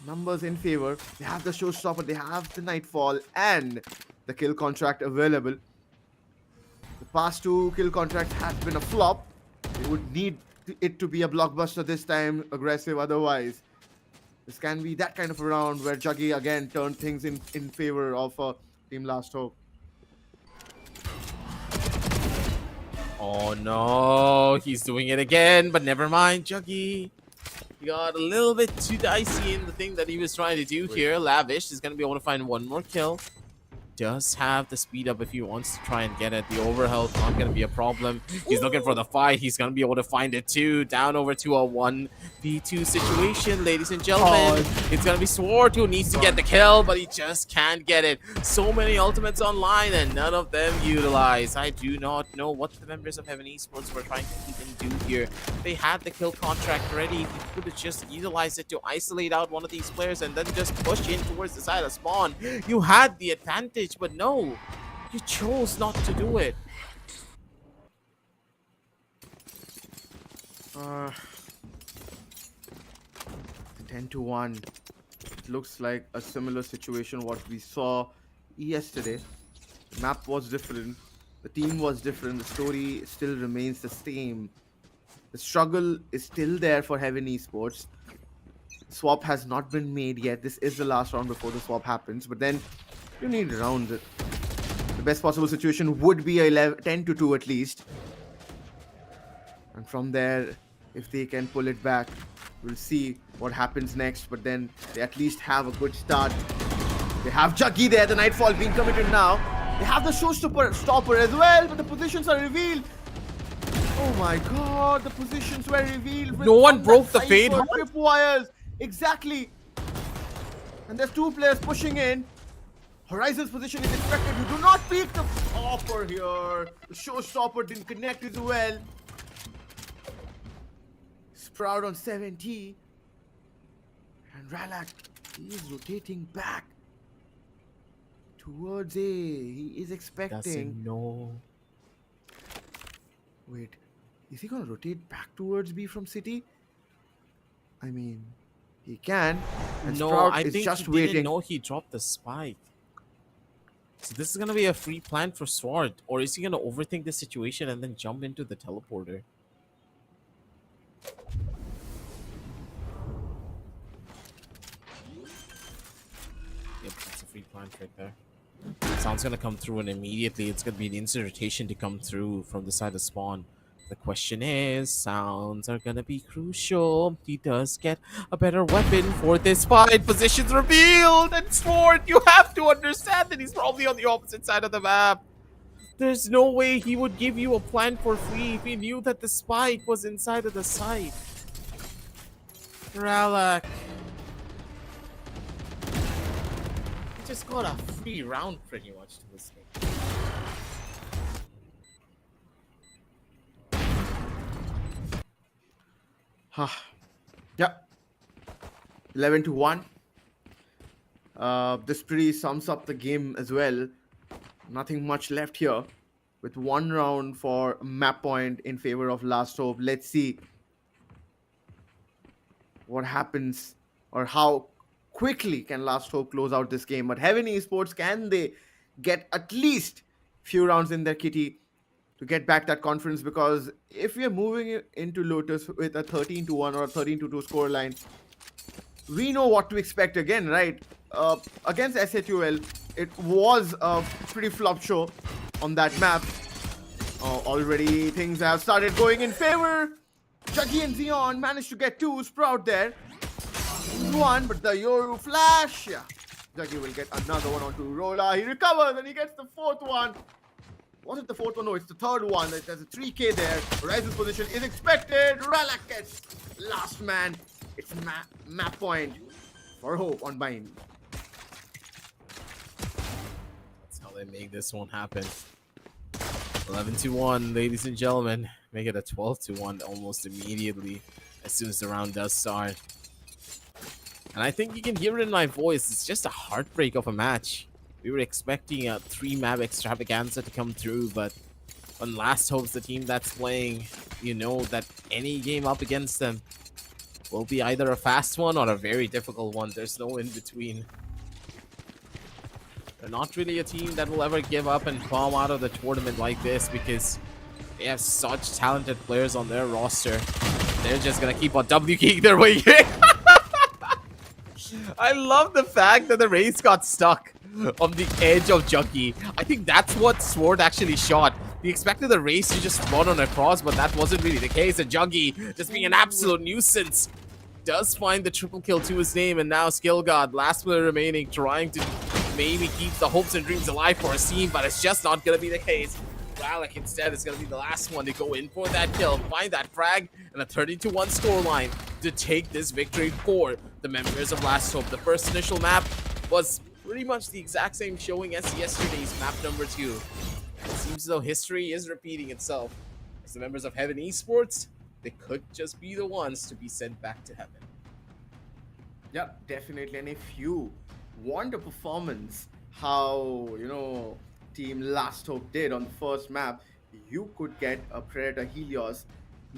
Numbers in favor. They have the showstopper, they have the Nightfall, and the kill contract available. The past two kill contracts have been a flop. They would need it to be a blockbuster this time, aggressive otherwise. This can be that kind of a round where Juggy again turned things in favor of Team Last Hope. Oh no, he's doing it again, but never mind, Juggy. He got a little bit too dicey in the thing that he was trying to do here. Lavish is going to be able to find one more kill. Does have the speed up if he wants to try and get it. The overhealth not going to be a problem. He's looking for the fight. He's going to be able to find it too. Down over to a 1v2 situation, ladies and gentlemen. It's going to be Sword who needs to get the kill, but he just can't get it. So many ultimates online and none of them utilized. I do not know what the members of Heaven Esports were trying to even do here. They had the kill contract ready. He could have just utilized it to isolate out one of these players and then just push in towards the side of spawn. You had the advantage. But no, you chose not to do it. 10-1. Looks like a similar situation what we saw yesterday. The map was different, the team was different, the story still remains the same. The struggle is still there for Heaven Esports. Swap has not been made yet. This is the last round before the swap happens, but then you need rounds. The best possible situation would be a 10-2 at least. And from there, if they can pull it back, we'll see what happens next. But then they at least have a good start. They have Juggy there, the Nightfall being committed now. They have the showstopper as well, but the positions are revealed. Oh my god, the positions were revealed. No one broke the fade. Wires. Exactly. And there's two players pushing in. Horizon's position is expected. You do not peek the offer here. The showstopper didn't connect as well. Sprout on 70. And Ralak, he is rotating back towards A. He is expecting. No. Wait, is he gonna rotate back towards B from City? I mean, he can. And No, Sprout I is think just he waiting. didn't know he dropped the spike. So this is gonna be a free plan for Sword, or is he gonna overthink the situation and then jump into the teleporter? Yep, that's a free plant right there. Sound's gonna come through, and immediately it's gonna be an instant rotation to come through from the side of spawn. The question is, sounds are gonna be crucial. He does get a better weapon for this fight. Positions revealed, and Sword, you have to understand that he's probably on the opposite side of the map. There's no way he would give you a plant for free if he knew that the spike was inside of the site. Ralak. He just got a free round pretty much to this game. Yeah. 11-1. This pretty sums up the game as well. Nothing much left here with one round for map point in favor of Last Hope. Let's see what happens or how quickly can Last Hope close out this game. But Heaven Esports, can they get at least few rounds in their kitty to get back that confidence? Because if we are moving into Lotus with a 13-1 or a 13-2 scoreline, we know what to expect again, right? Against SHUL, it was a pretty flop show on that map. Already things have started going in favor. Juggy and Xeon managed to get two. Sprout there. One, but the Yoru flash. Yeah. Juggy will get another one onto Rola. He recovers and he gets the fourth one. Was it the fourth one? No, it's the third one. There's a 3K there. Rise's position is expected. Ralak gets last man. It's map point for Hope on Bind. That's how they make this one happen. 11-1, ladies and gentlemen. Make it a 12-1 almost immediately as soon as the round does start. And I think you can hear it in my voice. It's just a heartbreak of a match. We were expecting a 3-map extravaganza to come through, but when Last Hope's the team that's playing, you know that any game up against them will be either a fast one or a very difficult one. There's no in between. They're not really a team that will ever give up and bomb out of the tournament like this because they have such talented players on their roster. They're just gonna keep on WKing their way in. I love the fact that the race got stuck on the edge of Juggy. I think that's what Sword actually shot. He expected the race to just run on across, but that wasn't really the case. And Juggy, just being an absolute nuisance, does find the triple kill to his name. And now Skill God, last player remaining, trying to maybe keep the hopes and dreams alive for a team, but it's just not going to be the case. Ralak instead is going to be the last one to go in for that kill, find that frag, and a 30-1 scoreline to take this victory for the members of Last Hope. The first initial map was pretty much the exact same showing as yesterday's map number 2. It seems as though history is repeating itself. As the members of Heaven Esports, they could just be the ones to be sent back to heaven. Yeah, definitely. And if you want a performance how, Team Last Hope did on the first map, you could get a Predator Helios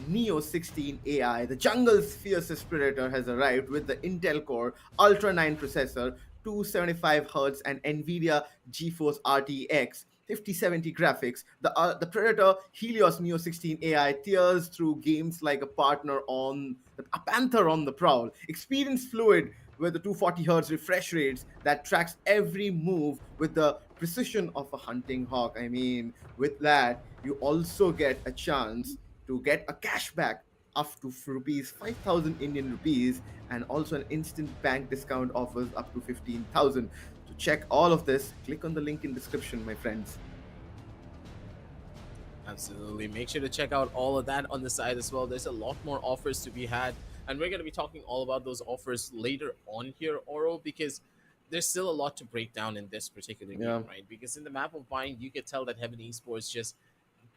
Neo 16 AI. The jungle's fiercest Predator has arrived with the Intel Core Ultra 9 processor, 275Hz and NVIDIA GeForce RTX 5070 graphics. The Predator Helios Neo 16 AI tears through games like a panther on the prowl. Experience fluid with the 240Hz refresh rates that tracks every move with the precision of a hunting hawk. I mean, with that, you also get a chance to get a cashback up to rupees 5,000 Indian rupees and also an instant bank discount offers up to 15,000. To check all of this, click on the link in description, my friends. Absolutely. Make sure to check out all of that on the side as well. There's a lot more offers to be had, and we're going to be talking all about those offers later on here, Oro, because there's still a lot to break down in this particular game, right? Because in the map of Bind, you could tell that Heaven Esports just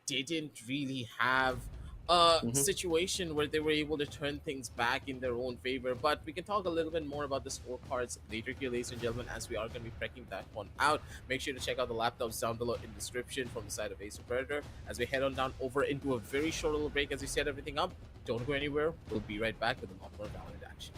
didn't really have a situation where they were able to turn things back in their own favor. But we can talk a little bit more about the scorecards later here, ladies and gentlemen, as we are going to be checking that one out. Make sure to check out the laptops down below in the description from the side of Acer Predator. As we head on down over into a very short little break as we set everything up, don't go anywhere. We'll be right back with a lot more Valorant action.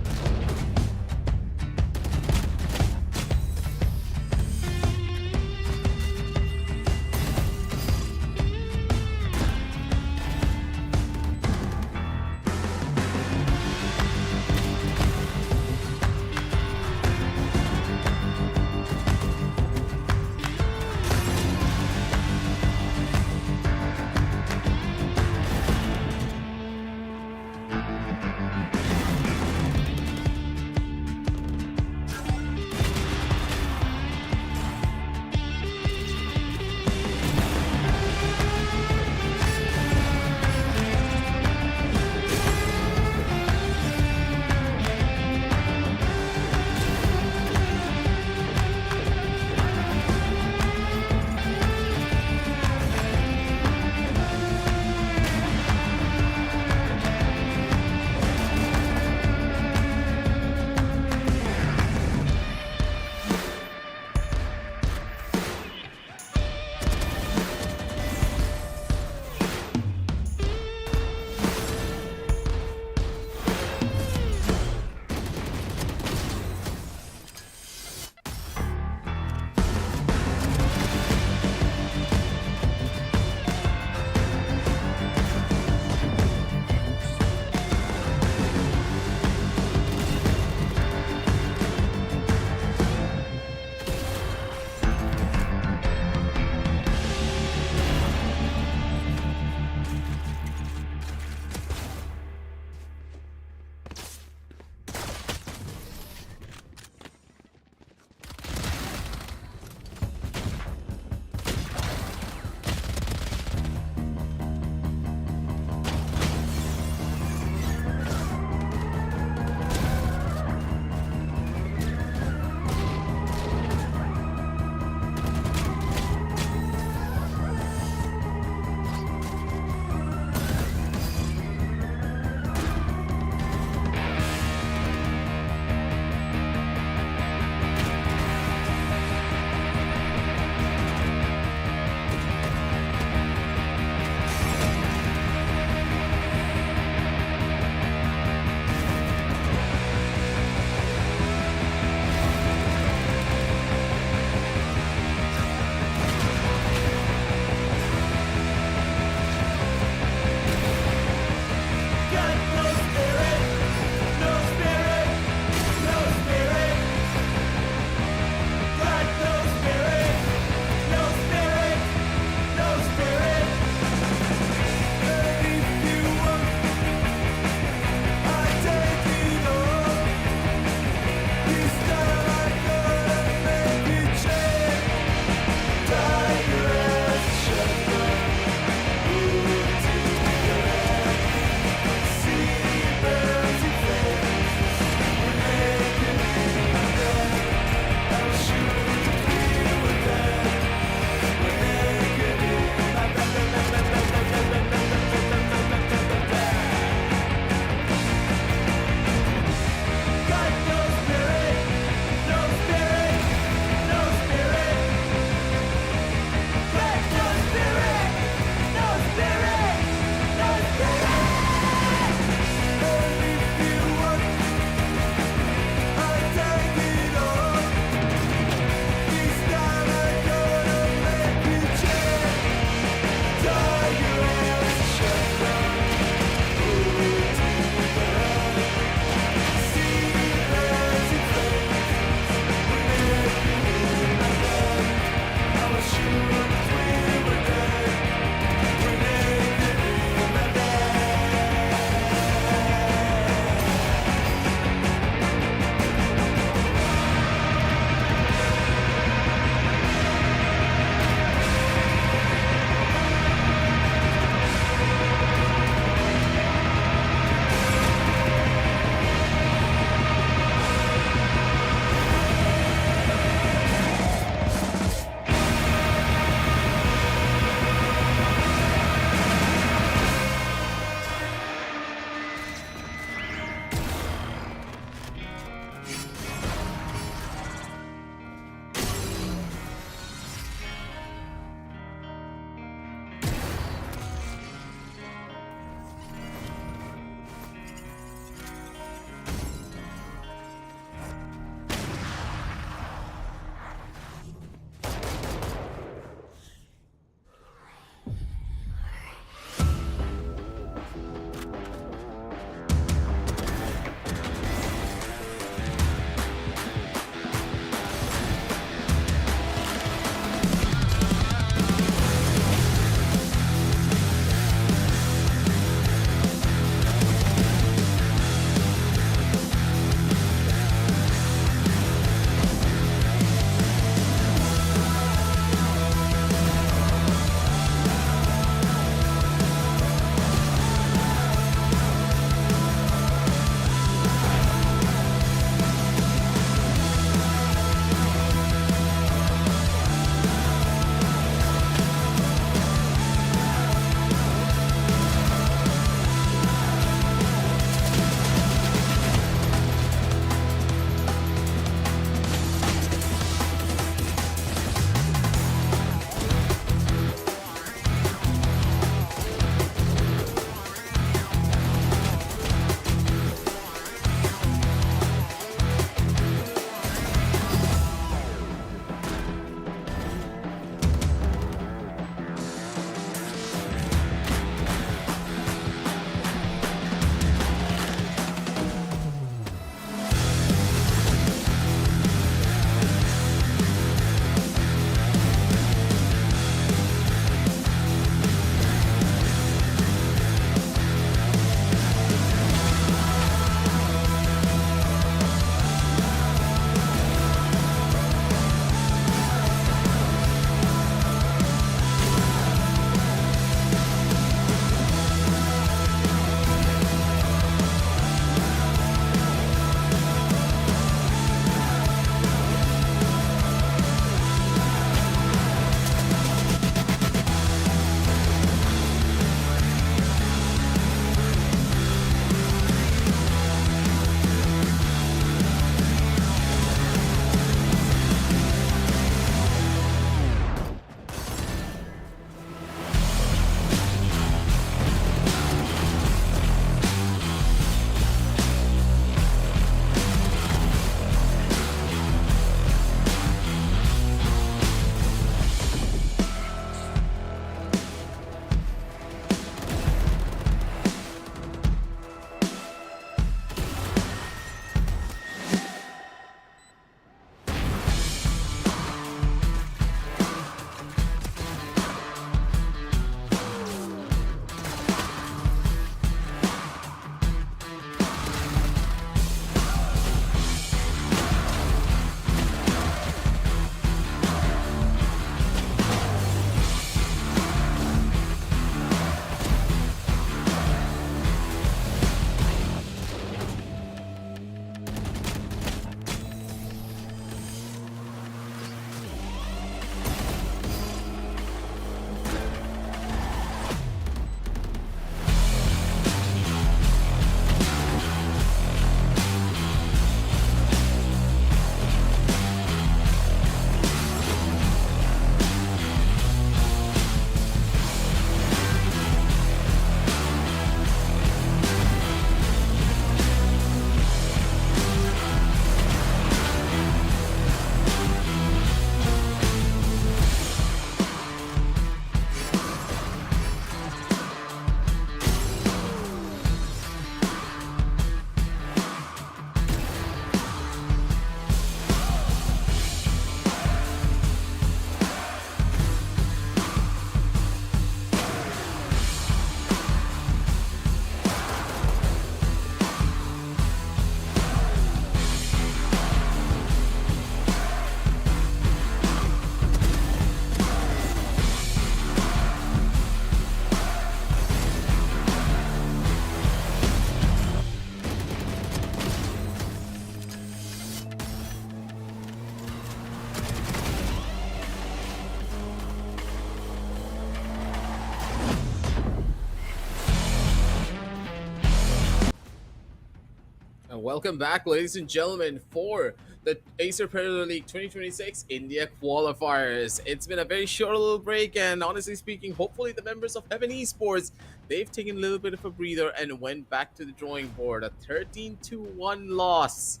And welcome back, ladies and gentlemen, for the Acer Predator League 2026 India Qualifiers. It's been a very short little break, and honestly speaking, hopefully the members of Heaven Esports, they've taken a little bit of a breather and went back to the drawing board. A 13-1 loss.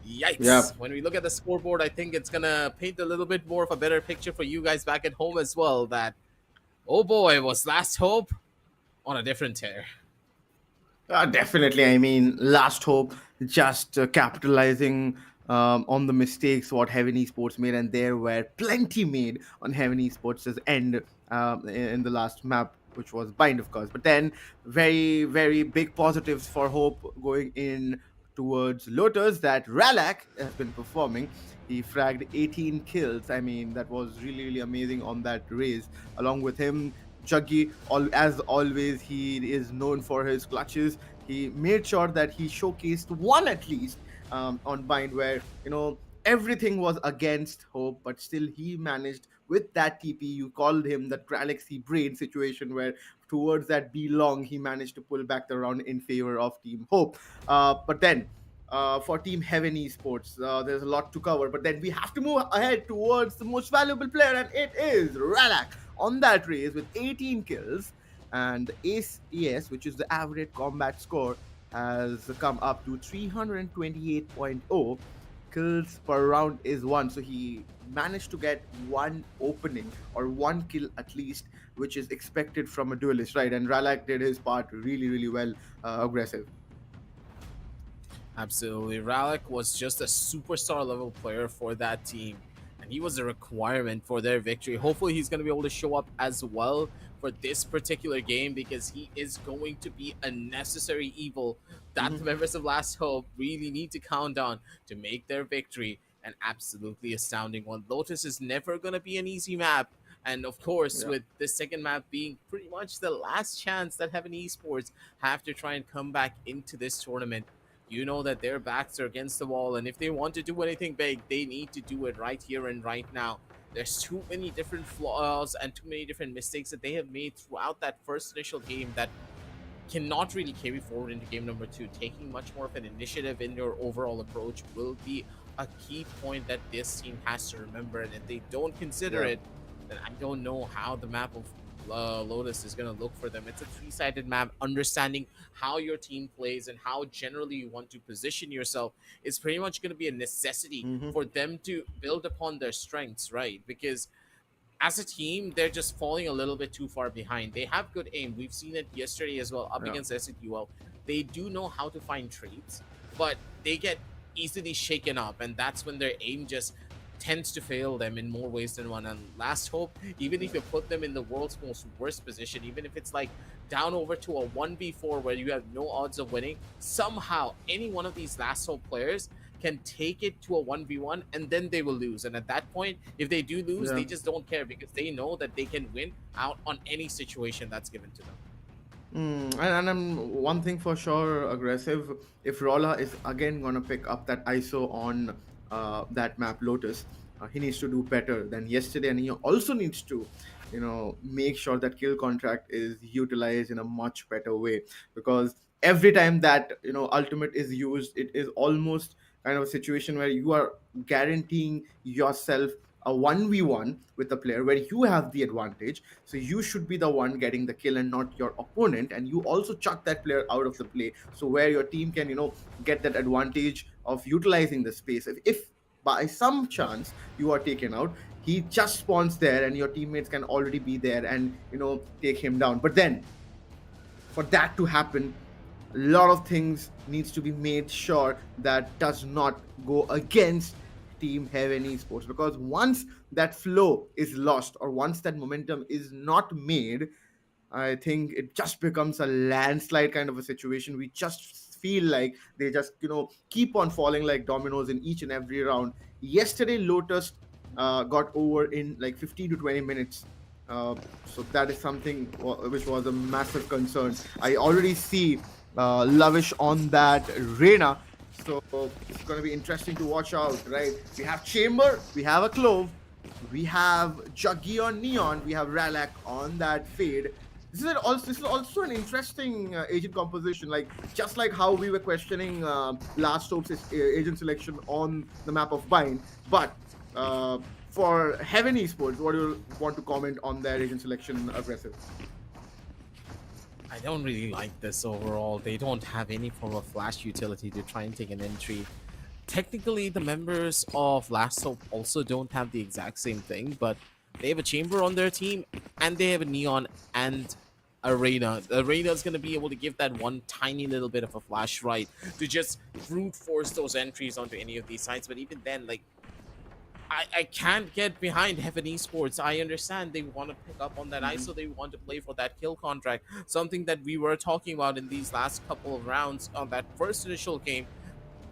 Yeah. Yikes. When we look at the scoreboard, I think it's gonna paint a little bit more of a better picture for you guys back at home as well. That, oh boy, was Last Hope on a different tear. Definitely. I mean, last hope, just capitalizing on the mistakes what Heaven Esports made, and there were plenty made on Heaven Esports' end in the last map, which was Bind, of course. But then, very, very big positives for hope going in towards Lotus that Ralak has been performing. He fragged 18 kills. I mean, that was really, really amazing on that race. Along with him, Juggy, as always, he is known for his clutches. He made sure that he showcased one at least on Bind, where everything was against Hope, but still he managed with that TP. You called him the Galaxy Brain situation, where towards that B long he managed to pull back the round in favor of Team Hope. But then. For Team Heaven Esports, there's a lot to cover, but then we have to move ahead towards the most valuable player, and it is Ralak on that race with 18 kills, and the HES, which is the average combat score, has come up to 328.0. Kills per round is one, so he managed to get one opening or one kill at least, which is expected from a duelist, right? And Ralak did his part really, really well, aggressive. Absolutely. Ralek was just a superstar level player for that team, and he was a requirement for their victory. Hopefully, he's going to be able to show up as well for this particular game because he is going to be a necessary evil that the Mhm. members of Last Hope really need to count on to make their victory an absolutely astounding one. Lotus is never going to be an easy map. And of course, Yeah. with the second map being pretty much the last chance that Heaven Esports have to try and come back into this tournament, you know that their backs are against the wall, and if they want to do anything big, they need to do it right here and right now. There's too many different flaws and too many different mistakes that they have made throughout that first initial game that cannot really carry forward into game number two. Taking much more of an initiative in your overall approach will be a key point that this team has to remember, and if they don't consider Yeah. it, then I don't know how the map of Lotus is going to look for them. It's a three-sided map. Understanding how your team plays and how generally you want to position yourself is pretty much going to be a necessity Hmm. for them to build upon their strengths, right? Because as a team, they're just falling a little bit too far behind. They have good aim. We've seen it yesterday as well up Yeah. against SETUL. They do know how to find traits, but they get easily shaken up, and that's when their aim just tends to fail them in more ways than one. And Last Hope, even if you put them in the world's most worst position, even if it's like down over to a 1v4 where you have no odds of winning, somehow any one of these Last Hope players can take it to a 1v1 and then they will lose. And at that point, if they do lose, Yeah. they just don't care because they know that they can win out on any situation that's given to them. And I'm one thing for sure, aggressive. If Rolla is again gonna pick up that ISO on that map Lotus, he needs to do better than yesterday, and he also needs to, make sure that kill contract is utilized in a much better way, because every time that ultimate is used, it is almost kind of a situation where you are guaranteeing yourself a 1v1 with a player where you have the advantage, so you should be the one getting the kill and not your opponent, and you also chuck that player out of the play, so where your team can get that advantage of utilizing the space. If by some chance you are taken out, he just spawns there and your teammates can already be there and take him down. But then for that to happen, a lot of things needs to be made sure that does not go against Team Heaven Esports, because once that flow is lost or once that momentum is not made, I think it just becomes a landslide kind of a situation. We just feel like they just keep on falling like dominoes in each and every round. Yesterday Lotus got over in like 15 to 20 minutes. So that is something which was a massive concern. I already see Lavish on that Reina, so it's going to be interesting to watch out, right? We have Chamber, we have a Clove, we have Juggy on Neon, we have Ralak on that Fade. This is also an interesting agent composition. Like just like how we were questioning Last Hope's agent selection on the map of Bind, but for Heaven Esports, what do you want to comment on their agent selection aggressive? I don't really like this overall. They don't have any form of flash utility to try and take an entry. Technically, the members of Last Hope also don't have the exact same thing, but they have a chamber on their team, and they have a neon and arena. The arena is going to be able to give that one tiny little bit of a flash right to just brute force those entries onto any of these sites. But even then, like, I can't get behind Heaven Esports. I understand they want to pick up on that ISO. They want to play for that kill contract. Something that we were talking about in these last couple of rounds on that first initial game.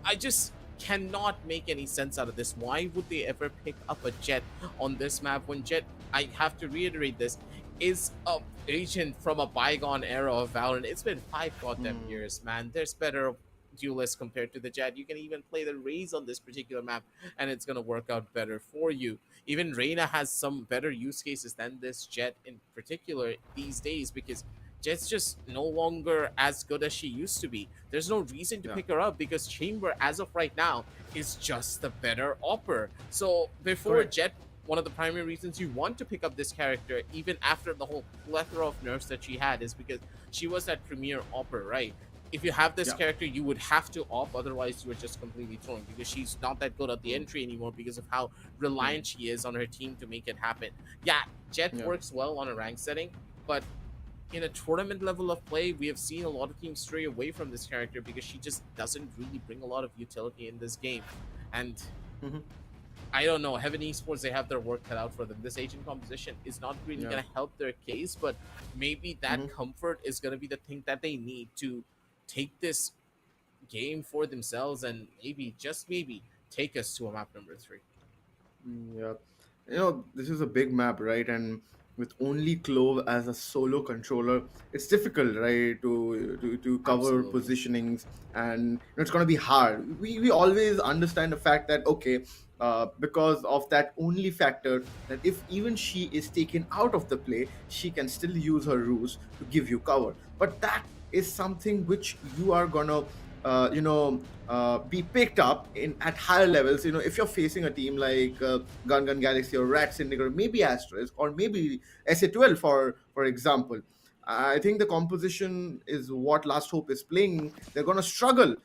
I just cannot make any sense out of this. Why would they ever pick up a Jet on this map when Jet, I have to reiterate this, is a agent from a bygone era of Valorant? It's been 5 goddamn years, man. There's better duelists compared to the Jet. You can even play the Raze on this particular map and it's going to work out better for you. Even Reyna has some better use cases than this Jet in particular these days, because Jet's just no longer as good as she used to be. There's no reason to pick her up because Chamber, as of right now, is just the better opper. So before Correct. Jet, one of the primary reasons you want to pick up this character, even after the whole plethora of nerfs that she had, is because she was that premier opper, right? If you have this character, you would have to op, otherwise you are just completely thrown, because she's not that good at the entry anymore because of how reliant she is on her team to make it happen. Yeah, Jet works well on a rank setting, but in a tournament level of play, we have seen a lot of teams stray away from this character because she just doesn't really bring a lot of utility in this game. And I don't know, Heaven Esports, they have their work cut out for them. This agent composition is not really going to help their case, but maybe that comfort is going to be the thing that they need to take this game for themselves and maybe, just maybe, take us to a map number 3. Yeah, this is a big map, right? And with only Clove as a solo controller, it's difficult, right, to cover Absolutely. positionings, and it's gonna be hard. We always understand the fact that okay, because of that only factor, that if even she is taken out of the play, she can still use her ruse to give you cover. But that is something which you are gonna be picked up in at higher levels. If you're facing a team like Gun Galaxy or Rat Syndicate, or maybe Asterisk, or maybe SA12 for example. I think the composition is what Last Hope is playing. They're going to struggle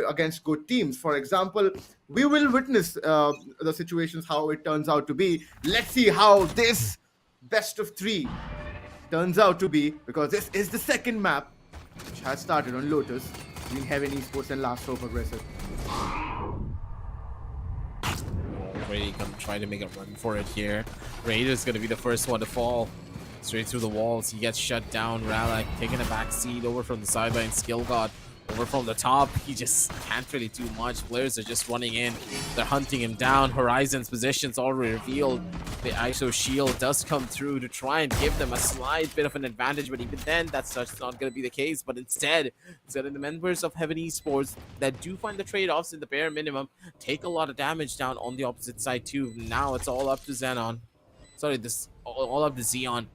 against good teams. For example, we will witness the situations how it turns out to be. Let's see how this best of 3 turns out to be, because this is the second map which has started on Lotus between Heaven Esports and Last Hope Aggressive. Already gonna try to make a run for it here. Raider's gonna be the first one to fall. Straight through the walls, he gets shut down. Ralak taking a back seat over from the sideline. Skill God over from the top. He just can't really do much. Players are just running in. They're hunting him down. Horizon's position's already revealed. The ISO shield does come through to try and give them a slight bit of an advantage, but even then, that's just not going to be the case. But instead the members of Heaven Esports that do find the trade-offs in the bare minimum take a lot of damage down on the opposite side too. Now it's all up to Xenon. Sorry, this all up to Xeon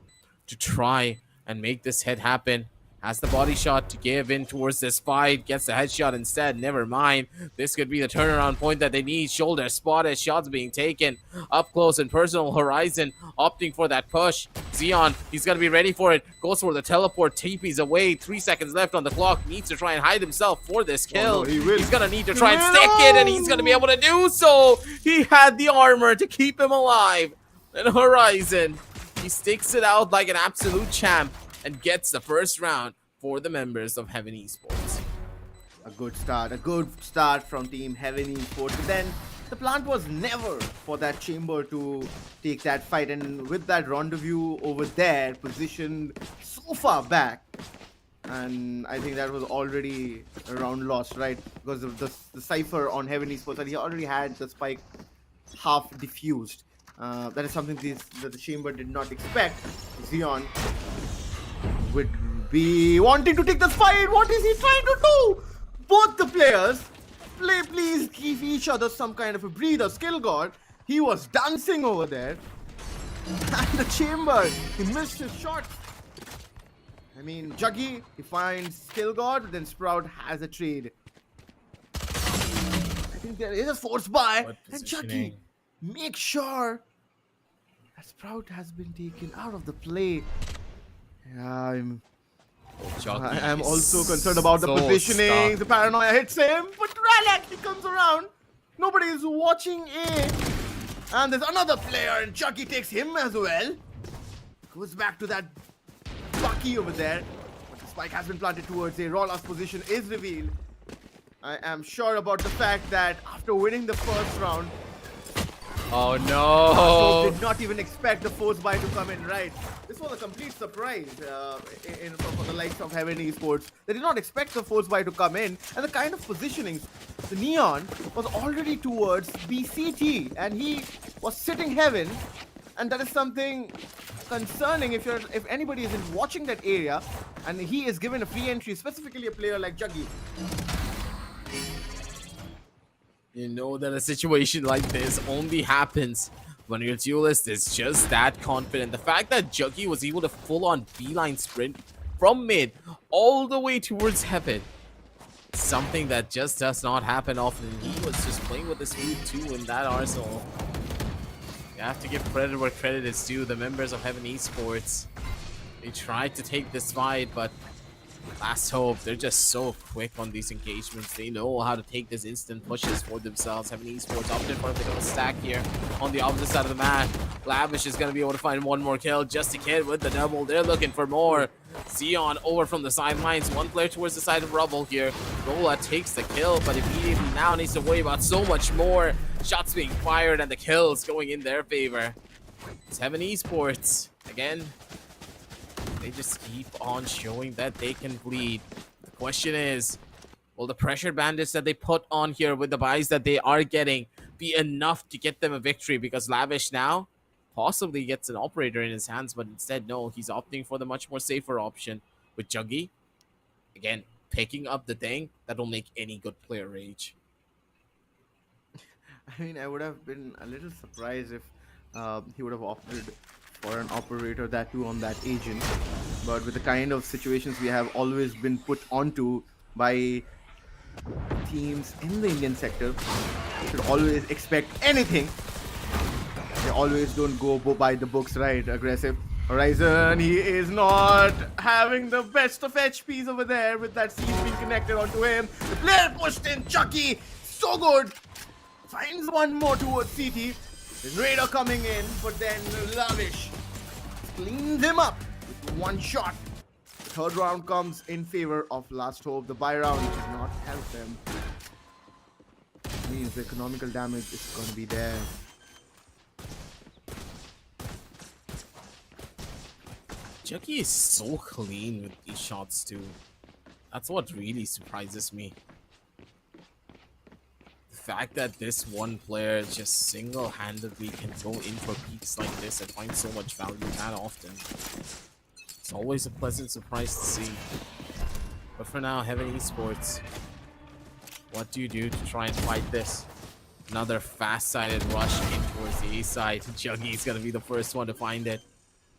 to try and make this hit happen. Has the body shot to give in towards this fight. Gets the headshot instead. Never mind. This could be the turnaround point that they need. Shoulder spotted. Shots being taken. Up close and personal. Horizon opting for that push. Xeon, he's going to be ready for it. Goes for the teleport. TP's away. 3 seconds left on the clock. Needs to try and hide himself for this kill. Oh, no, he will. He's going to need to try and stick it, and he's going to be able to do so. He had the armor to keep him alive. And Horizon, he sticks it out like an absolute champ and gets the first round for the members of Heaven Esports. A good start from Team Heaven Esports. But then the plan was never for that chamber to take that fight, and with that rendezvous over there positioned so far back, and I think that was already a round lost, right? Because of the cipher on Heaven Esports, and he already had the spike half diffused. That is something that the chamber did not expect. Xeon would be wanting to take this fight. What is he trying to do? Both the players, please give each other some kind of a breather. Skill God, he was dancing over there. And the chamber, he missed his shot. I mean, Juggy, he finds Skill God, then Sprout has a trade. I think there is a force buy, What and positioning? Juggy, make sure that Sprout has been taken out of the play. Yeah, I'm also concerned about the so positioning. stuck. The paranoia hits him, but Ralak, he comes around. Nobody is watching A. And there's another player, and Chucky takes him as well. Goes back to that Bucky over there. But the spike has been planted towards A. Rawla's position is revealed. I am sure about the fact that after winning the first round, Oh Asok no! did not even expect the force buy to come in, right? This was a complete surprise for the likes of Heaven Esports. They did not expect the force buy to come in, and the kind of positioning, the Neon was already towards BCT, and he was sitting Heaven, and that is something concerning if anybody isn't watching that area, and he is given a free entry, specifically a player like Juggy. You know that a situation like this only happens when your duelist is just that confident. The fact that Juggy was able to full-on beeline sprint from mid all the way towards heaven, something that just does not happen often. He was just playing with his food too in that arsenal. You have to give credit where credit is due. The members of Heaven Esports, they tried to take this fight, but last hope, they're just so quick on these engagements. They know how to take these instant pushes for themselves. Heaven Esports opted for a bit of a stack here on the opposite side of the map. Lavish is going to be able to find one more kill. Just a kid with the double. They're looking for more. Xeon over from the sidelines. One player towards the side of Rubble here. Rola takes the kill, but immediately now needs to worry about so much more. Shots being fired and the kills going in their favor. It's Heaven Esports. Again, they just keep on showing that they can bleed. The question is, will the pressure bandits that they put on here with the buys that they are getting be enough to get them a victory? Because Lavish now possibly gets an operator in his hands, but instead, no, he's opting for the much more safer option with Juggy. Again, picking up the thing that will make any good player rage. I mean, I would have been a little surprised if he would have opted for an operator, that too on that agent. But with the kind of situations we have always been put onto by teams in the Indian sector, you should always expect anything. They always don't go by the books, right? Aggressive. Horizon, he is not having the best of HPs over there with that siege being connected onto him. The player pushed in, Chucky, so good. Finds one more towards CT. There's Raider coming in, but then Lavish cleans him up with one shot. The third round comes in favor of Last Hope. The buy round did not help them. Means the economical damage is going to be there. Juggy is so clean with these shots too. That's what really surprises me. The fact that this one player just single-handedly can go in for peaks like this and find so much value that often. It's always a pleasant surprise to see. But for now, Heaven Esports, what do you do to try and fight this? Another fast-sided rush in towards the A side. Juggy's gonna be the first one to find it.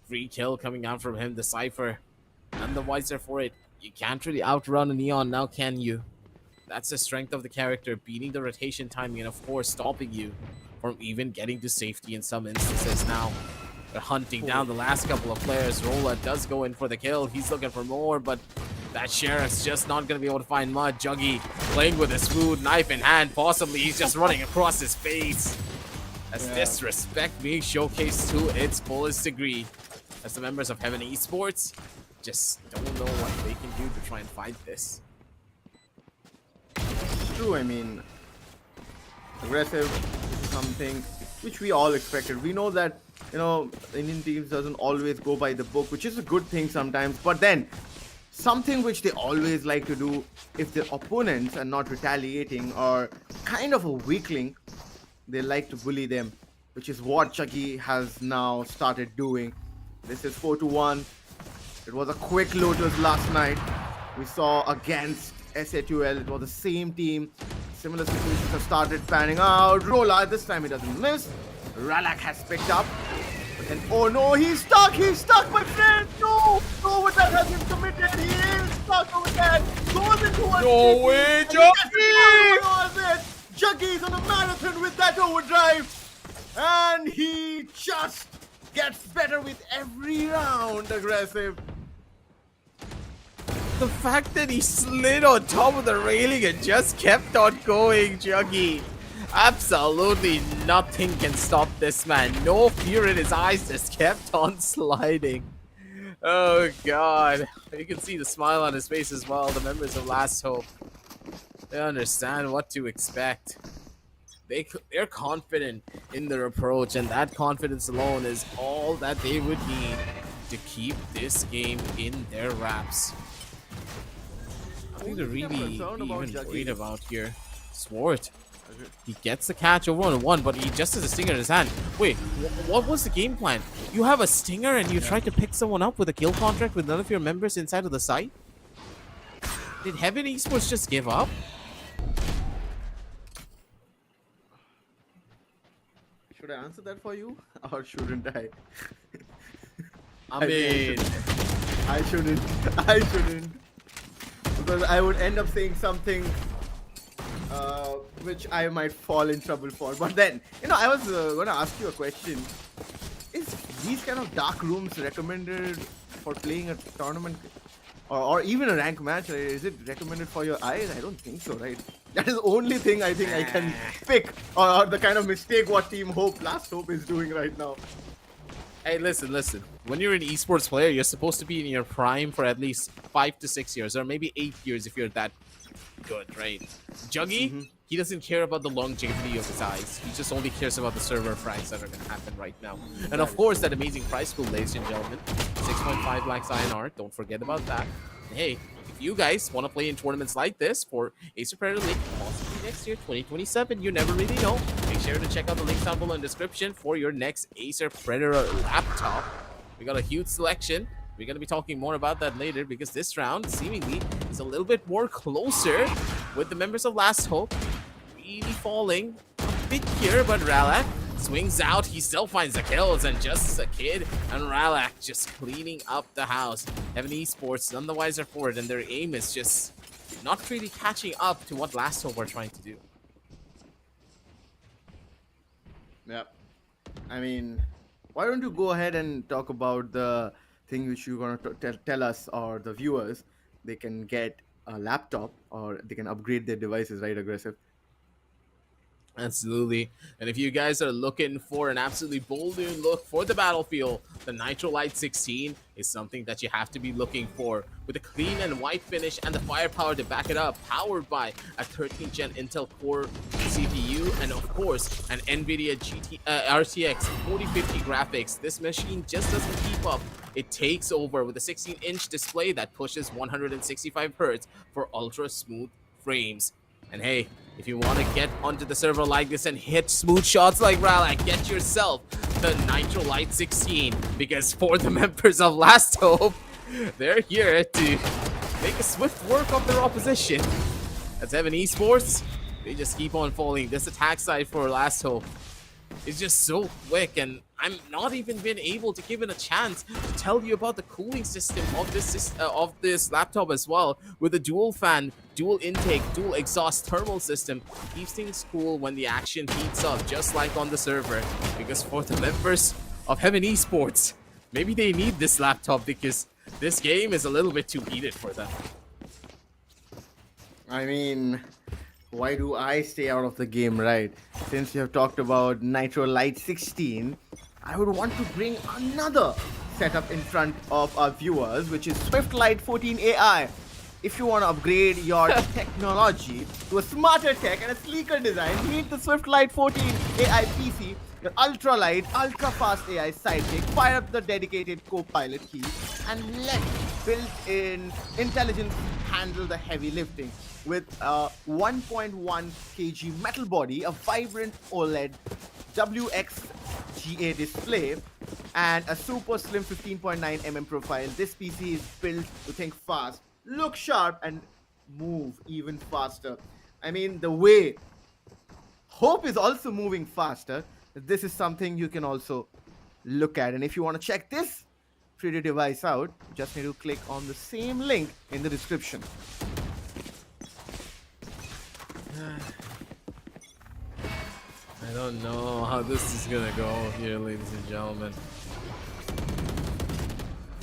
Free kill coming out from him, the Cypher. None the wiser for it. You can't really outrun a Neon now, can you? That's the strength of the character, beating the rotation timing and of course stopping you from even getting to safety in some instances. Now they're hunting down the last couple of players. Rola does go in for the kill. He's looking for more, but that Sheriff's just not going to be able to find mud. Juggy playing with his food, knife in hand. Possibly he's just running across his face. As disrespect being showcased to its fullest degree. As the members of Heaven Esports just don't know what they can do to try and fight this. True, I mean, aggressive is something which we all expected. We know that, you know, Indian teams doesn't always go by the book, which is a good thing sometimes. But then, something which they always like to do, if their opponents are not retaliating or kind of a weakling, they like to bully them, which is what Chucky has now started doing. This is 4-1. It was a quick Lotus last night. We saw against SA2L, it was the same team. Similar situations have started panning out. Rola, this time he doesn't miss. Ralak has picked up. But then, oh no, he's stuck, my friend! No! No overtime has been committed. He is stuck over there. Goes into one. No way, Juggy! Juggy's on a marathon with that overdrive. And he just gets better with every round, aggressive. The fact that he slid on top of the railing and just kept on going, Juggy. Absolutely nothing can stop this man. No fear in his eyes, just kept on sliding. Oh god. You can see the smile on his face as well. The members of Last Hope, they understand what to expect. They're confident in their approach, and that confidence alone is all that they would need to keep this game in their wraps. Nothing to really even worried about here. Swart. He gets the catch over on one, but he just has a stinger in his hand. Wait, what was the game plan? You have a stinger and you try to pick someone up with a kill contract with none of your members inside of the site? Did Heaven Esports just give up? Should I answer that for you, or shouldn't I? I mean, I shouldn't. Because I would end up saying something which I might fall in trouble for. But then, I was going to ask you a question. Is these kind of dark rooms recommended for playing a tournament or even a rank match? Is it recommended for your eyes? I don't think so, right? That is the only thing I think I can pick, or the kind of mistake what Team Last Hope is doing right now. Hey, listen. When you're an esports player, you're supposed to be in your prime for at least 5 to 6 years, or maybe 8 years if you're that good, right? Juggy, he doesn't care about the longevity of his eyes. He just only cares about the server frags that are going to happen right now. And of course, that amazing prize pool, ladies and gentlemen. 6.5 lakhs INR. Don't forget about that. And hey, if you guys want to play in tournaments like this for Acer Predator League, possibly next year, 2027, you never really know. Make sure to check out the links down below in the description for your next Acer Predator laptop. We got a huge selection. We're going to be talking more about that later because this round seemingly is a little bit more closer with the members of Last Hope really falling a bit here, but Ralak swings out. He still finds the kills, and just a kid and Ralak just cleaning up the house. Heaven Esports none the wiser for it, and their aim is just not really catching up to what Last Hope are trying to do. Yep. I mean, why don't you go ahead and talk about the thing which you're going to tell us or the viewers? They can get a laptop or they can upgrade their devices, right, Aggressive? Absolutely. And if you guys are looking for an absolutely bold new look for the battlefield, the Nitro Light 16 is something that you have to be looking for. With a clean and white finish and the firepower to back it up, powered by a 13th gen Intel Core CPU and of course an NVIDIA RTX 4050 graphics, this machine just doesn't keep up. It takes over with a 16-inch display that pushes 165 Hz for ultra smooth frames. And hey, if you want to get onto the server like this and hit smooth shots like Ralak, get yourself the Nitro Light 16, because for the members of Last Hope, they're here to make a swift work of their opposition. As Heaven Esports, they just keep on falling. This attack side for Last Hope is just so quick, and I'm not even been able to give it a chance to tell you about the cooling system of this laptop as well, with a dual fan, dual intake, dual exhaust thermal system. Keeps things cool when the action heats up, just like on the server. Because for the members of Heaven Esports, maybe they need this laptop because this game is a little bit too heated for them. I mean, why do I stay out of the game, right? Since you have talked about Nitro Light 16, I would want to bring another setup in front of our viewers, which is Swift Light 14 AI. If you want to upgrade your technology to a smarter tech and a sleeker design, meet the Swift Light 14 AI PC, your ultra light, ultra fast AI sidekick. Fire up the dedicated co-pilot key and let built-in intelligence handle the heavy lifting. With a 1.1 kg metal body, a vibrant OLED WXGA display, and a super slim 15.9 mm profile, this PC is built to think fast, look sharp, and move even faster. I mean, the way Hope is also moving faster, this is something you can also look at. And if you want to check this 3D device out, you just need to click on the same link in the description. I don't know how this is gonna go here, ladies and gentlemen.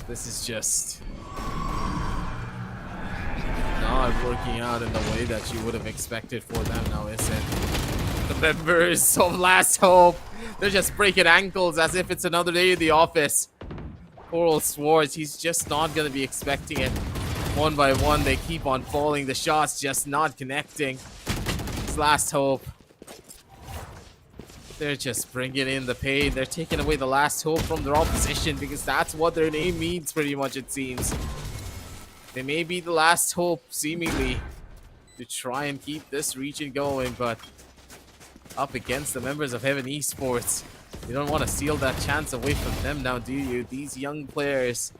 This is just not working out in the way that you would have expected for them now, is it? The members of Last Hope, they're just breaking ankles as if it's another day in the office. Coral Swords, he's just not gonna be expecting it. One by one, they keep on falling. The shots just not connecting. It's Last Hope. They're just bringing in the pain. They're taking away the last hope from their opposition because that's what their name means pretty much, it seems. They may be the last hope, seemingly, to try and keep this region going, but up against the members of Heaven Esports, you don't want to steal that chance away from them now, do you? These young players,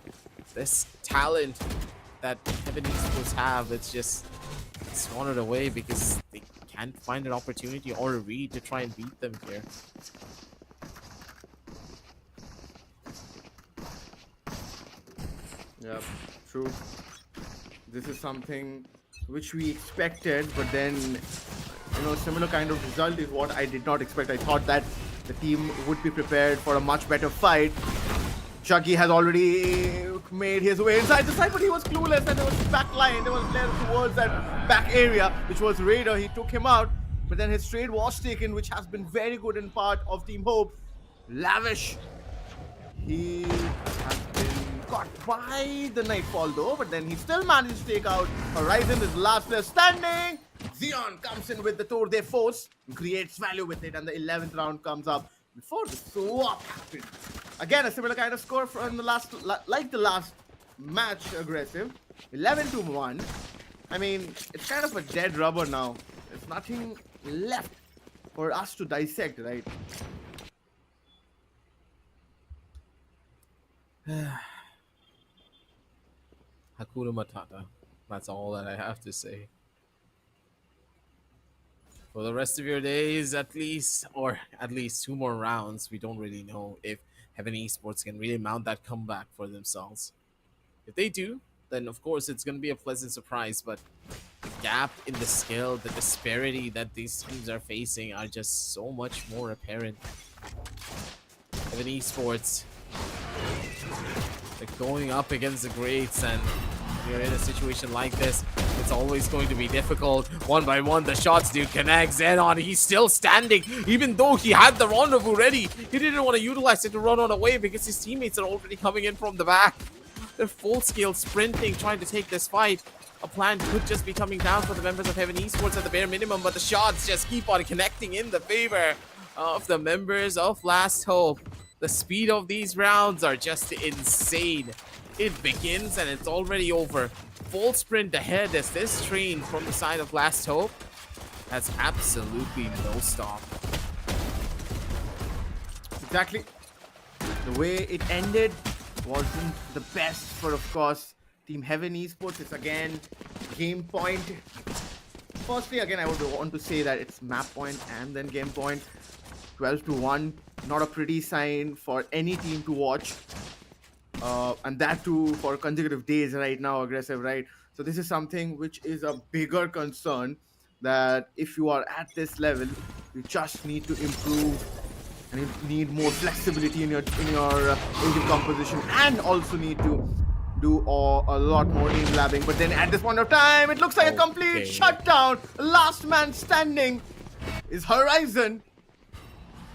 this talent that Heaven Esports have, it's just squandered away because they can't find an opportunity or a read to try and beat them here. Yeah, true. This is something which we expected, but then, you know, similar kind of result is what I did not expect. I thought that the team would be prepared for a much better fight. Chucky has already made his way inside the side, but he was clueless, and there was back line. There was players towards that back area, which was Raider. He took him out, but then his trade was taken, which has been very good in part of Team Hope. Lavish, he has been caught by the Nightfall though, but then he still managed to take out Horizon, his last player standing. Xeon comes in with the Tour de Force, creates value with it, and the 11th round comes up before the swap happened. Again, a similar kind of score from the last, like the last match, aggressive. 11-1. I mean, it's kind of a dead rubber now. There's nothing left for us to dissect, right? Hakuna Matata. That's all that I have to say. For the rest of your days, at least, or at least 2 more rounds, we don't really know if Heaven Esports can really mount that comeback for themselves. If they do, then of course it's going to be a pleasant surprise, but the gap in the skill, the disparity that these teams are facing are just so much more apparent. Heaven Esports, they're going up against the greats, and you're in a situation like this, it's always going to be difficult. One by one, the shots do connect. Xenon, he's still standing, even though he had the rendezvous ready. He didn't want to utilize it to run on away because his teammates are already coming in from the back. They're full-scale sprinting, trying to take this fight. A plan could just be coming down for the members of Heaven Esports at the bare minimum, but the shots just keep on connecting in the favor of the members of Last Hope. The speed of these rounds are just insane. It begins and it's already over. Full sprint ahead as this train from the side of Last Hope has absolutely no stop. Exactly. The way it ended wasn't the best for, of course, Team Heaven Esports. It's again game point. Firstly, again, I would want to say that it's map point and then game point. 12-1, not a pretty sign for any team to watch. And that too for consecutive days right now, aggressive, right? So this is something which is a bigger concern, that if you are at this level, you just need to improve and you need more flexibility in your engine composition, and also need to do a lot more aim labbing. But then at this point of time, it looks like a complete shutdown. Last man standing is Horizon.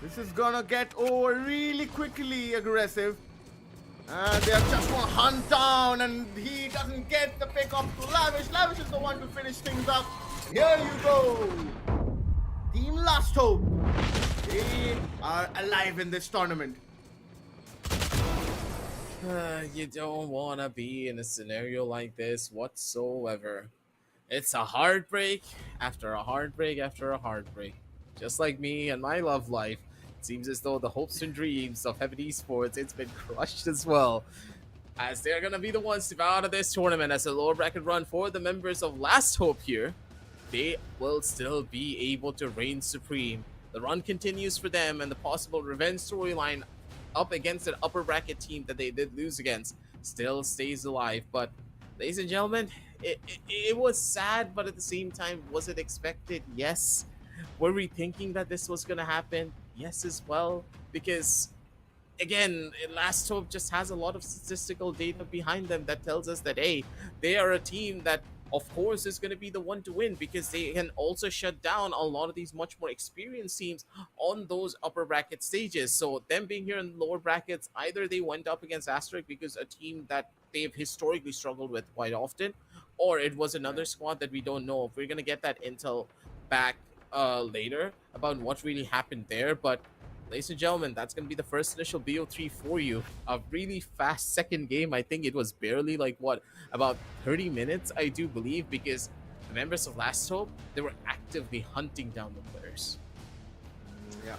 This is gonna get over really quickly, aggressive. And they are just gonna hunt down, and he doesn't get the pick up to Lavish. Lavish is the one to finish things up. Here you go. Team Last Hope. They are alive in this tournament. You don't want to be in a scenario like this whatsoever. It's a heartbreak after a heartbreak after a heartbreak. Just like me and my love life. It seems as though the hopes and dreams of Heaven Esports, it's been crushed as well. As they're going to be the ones to bow out of this tournament as a lower bracket run for the members of Last Hope here. They will still be able to reign supreme. The run continues for them, and the possible revenge storyline up against an upper bracket team that they did lose against, still stays alive. But, ladies and gentlemen, it was sad, but at the same time, was it expected? Yes. Were we thinking that this was going to happen? Yes, as well. Because again, Last Hope just has a lot of statistical data behind them that tells us that, hey, they are a team that, of course, is going to be the one to win because they can also shut down a lot of these much more experienced teams on those upper bracket stages. So, them being here in the lower brackets, either they went up against Asterisk because a team that they've historically struggled with quite often, or it was another squad that we don't know. If we're going to get that intel back later about what really happened there, but ladies and gentlemen, that's going to be the first initial BO3 for you. A really fast second game. I think it was barely like what, about 30 minutes, I do believe, because the members of Last Hope, they were actively hunting down the players. Yeah.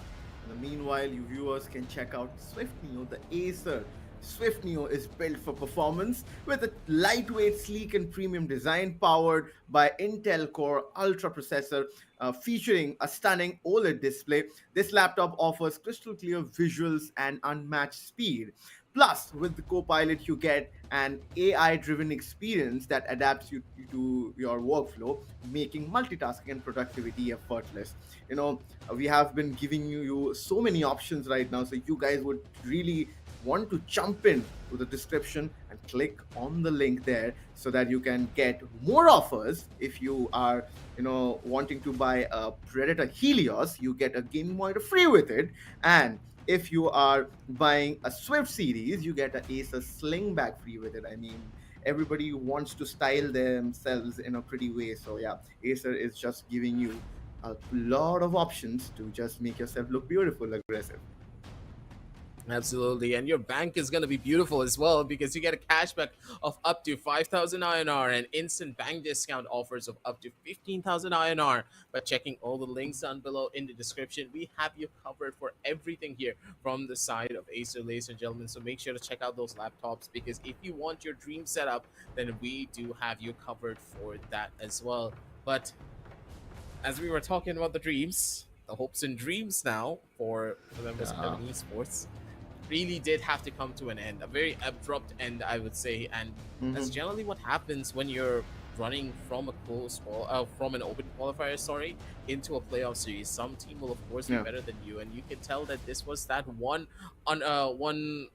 In the meanwhile, you viewers can check out Swift Neo, the Acer. Swift Neo is built for performance with a lightweight, sleek, and premium design powered by Intel Core Ultra processor, featuring a stunning OLED display. This laptop offers crystal clear visuals and unmatched speed. Plus, with the Copilot, you get an AI-driven experience that adapts you to your workflow, making multitasking and productivity effortless. We have been giving you so many options right now, so you guys would really want to jump in to the description and click on the link there so that you can get more offers. If you are wanting to buy a Predator Helios, you get a gaming monitor free with it. And if you are buying a Swift series, you get an Acer sling bag free with it. I mean, everybody wants to style themselves in a pretty way, so yeah, Acer is just giving you a lot of options to just make yourself look beautiful, aggressive. Absolutely, and your bank is going to be beautiful as well because you get a cashback of up to 5,000 INR and instant bank discount offers of up to 15,000 INR. By checking all the links down below in the description, we have you covered for everything here from the side of Acer, ladies and gentlemen. So make sure to check out those laptops because if you want your dream setup, then we do have you covered for that as well. But as we were talking about the dreams, the hopes and dreams now for the members of Heaven Esports really did have to come to an end, a very abrupt end, I would say. And that's generally what happens when you're running from from an open qualifier, into a playoff series. Some team will of course be better than you, and you can tell that this was that one on one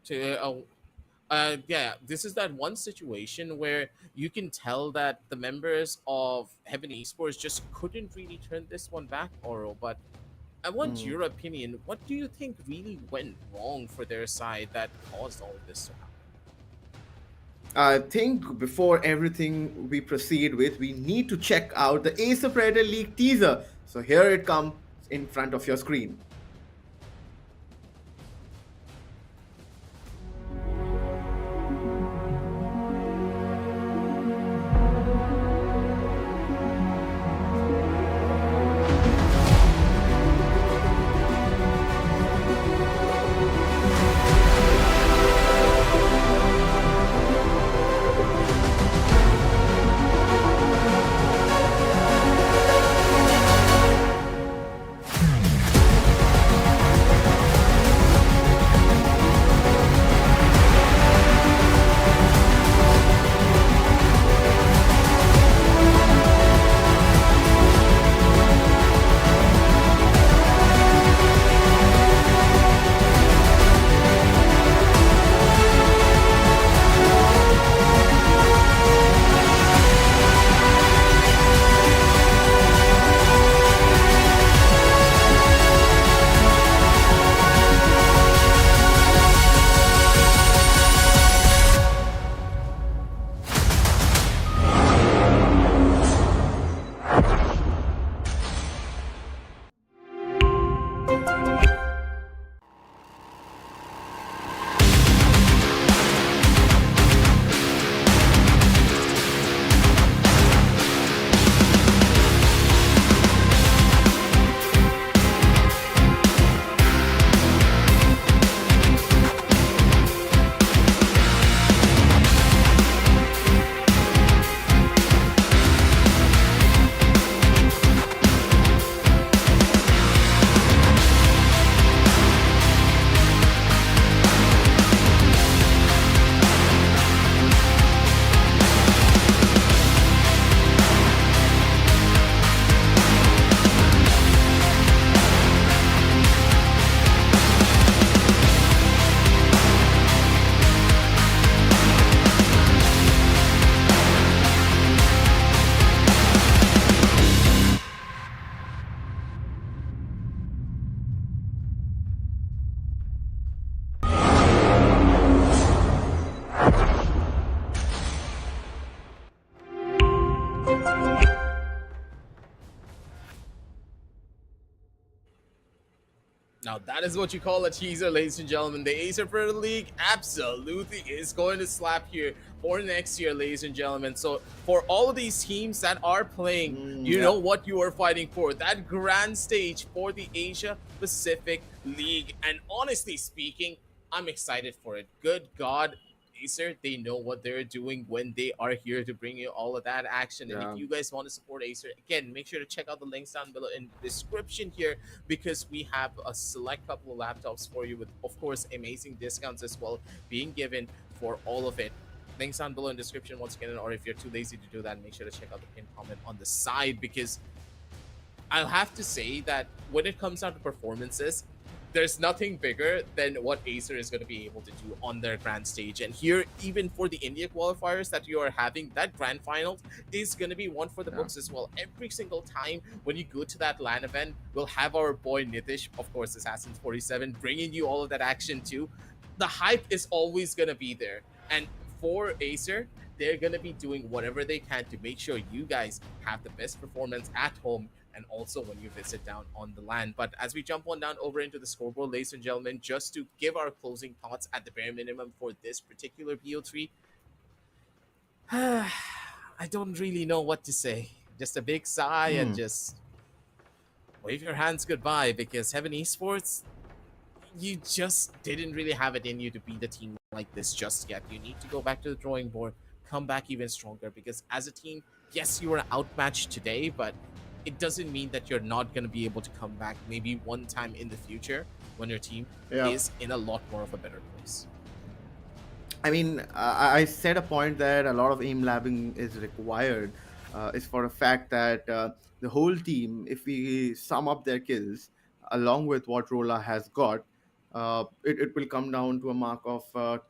to this is that one situation where you can tell that the members of Heaven Esports just couldn't really turn this one back, Oro. But I want your opinion. What do you think really went wrong for their side that caused all of this to happen? I think before everything we proceed with, we need to check out the Acer Predator League teaser. So here it comes in front of your screen. Now that is what you call a teaser, ladies and gentlemen. The Acer Predator League absolutely is going to slap here for next year, ladies and gentlemen. So for all of these teams that are playing, you Yeah. know what you are fighting for. That grand stage for the Asia Pacific League. And honestly speaking, I'm excited for it. Good God, Acer, they know what they're doing when they are here to bring you all of that action. And if Yeah. you guys want to support Acer, again, make sure to check out the links down below in the description here, because we have a select couple of laptops for you with, of course, amazing discounts as well being given for all of it. Links down below in the description once again, or if you're too lazy to do that, make sure to check out the pinned comment on the side, because I'll have to say that when it comes down to performances, there's nothing bigger than what Acer is going to be able to do on their grand stage. And here, even for the India qualifiers that you are having, that grand final is going to be one for the Yeah. books as well. Every single time when you go to that LAN event, we'll have our boy Nitish, of course, Assassins 47, bringing you all of that action too. The hype is always going to be there. And for Acer, they're going to be doing whatever they can to make sure you guys have the best performance at home and also when you visit down on the land. But as we jump on down over into the scoreboard, ladies and gentlemen, just to give our closing thoughts at the bare minimum for this particular BO3, I don't really know what to say. Just a big sigh and Hmm. just wave your hands goodbye, because Heaven Esports, you just didn't really have it in you to beat a team like this just yet. You need to go back to the drawing board, come back even stronger, because as a team, yes, you were outmatched today, but it doesn't mean that you're not going to be able to come back maybe one time in the future when your team Yeah. is in a lot more of a better place. I mean, I said a point that a lot of aim labbing is required, is for a fact that the whole team, if we sum up their kills along with what Rola has got, it will come down to a mark of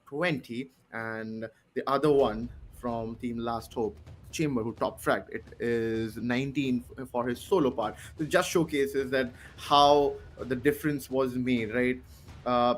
20, and the other one from Team Last Hope, Chamber, who top fragged, it is 19 for his solo part. So it just showcases that how the difference was made, right?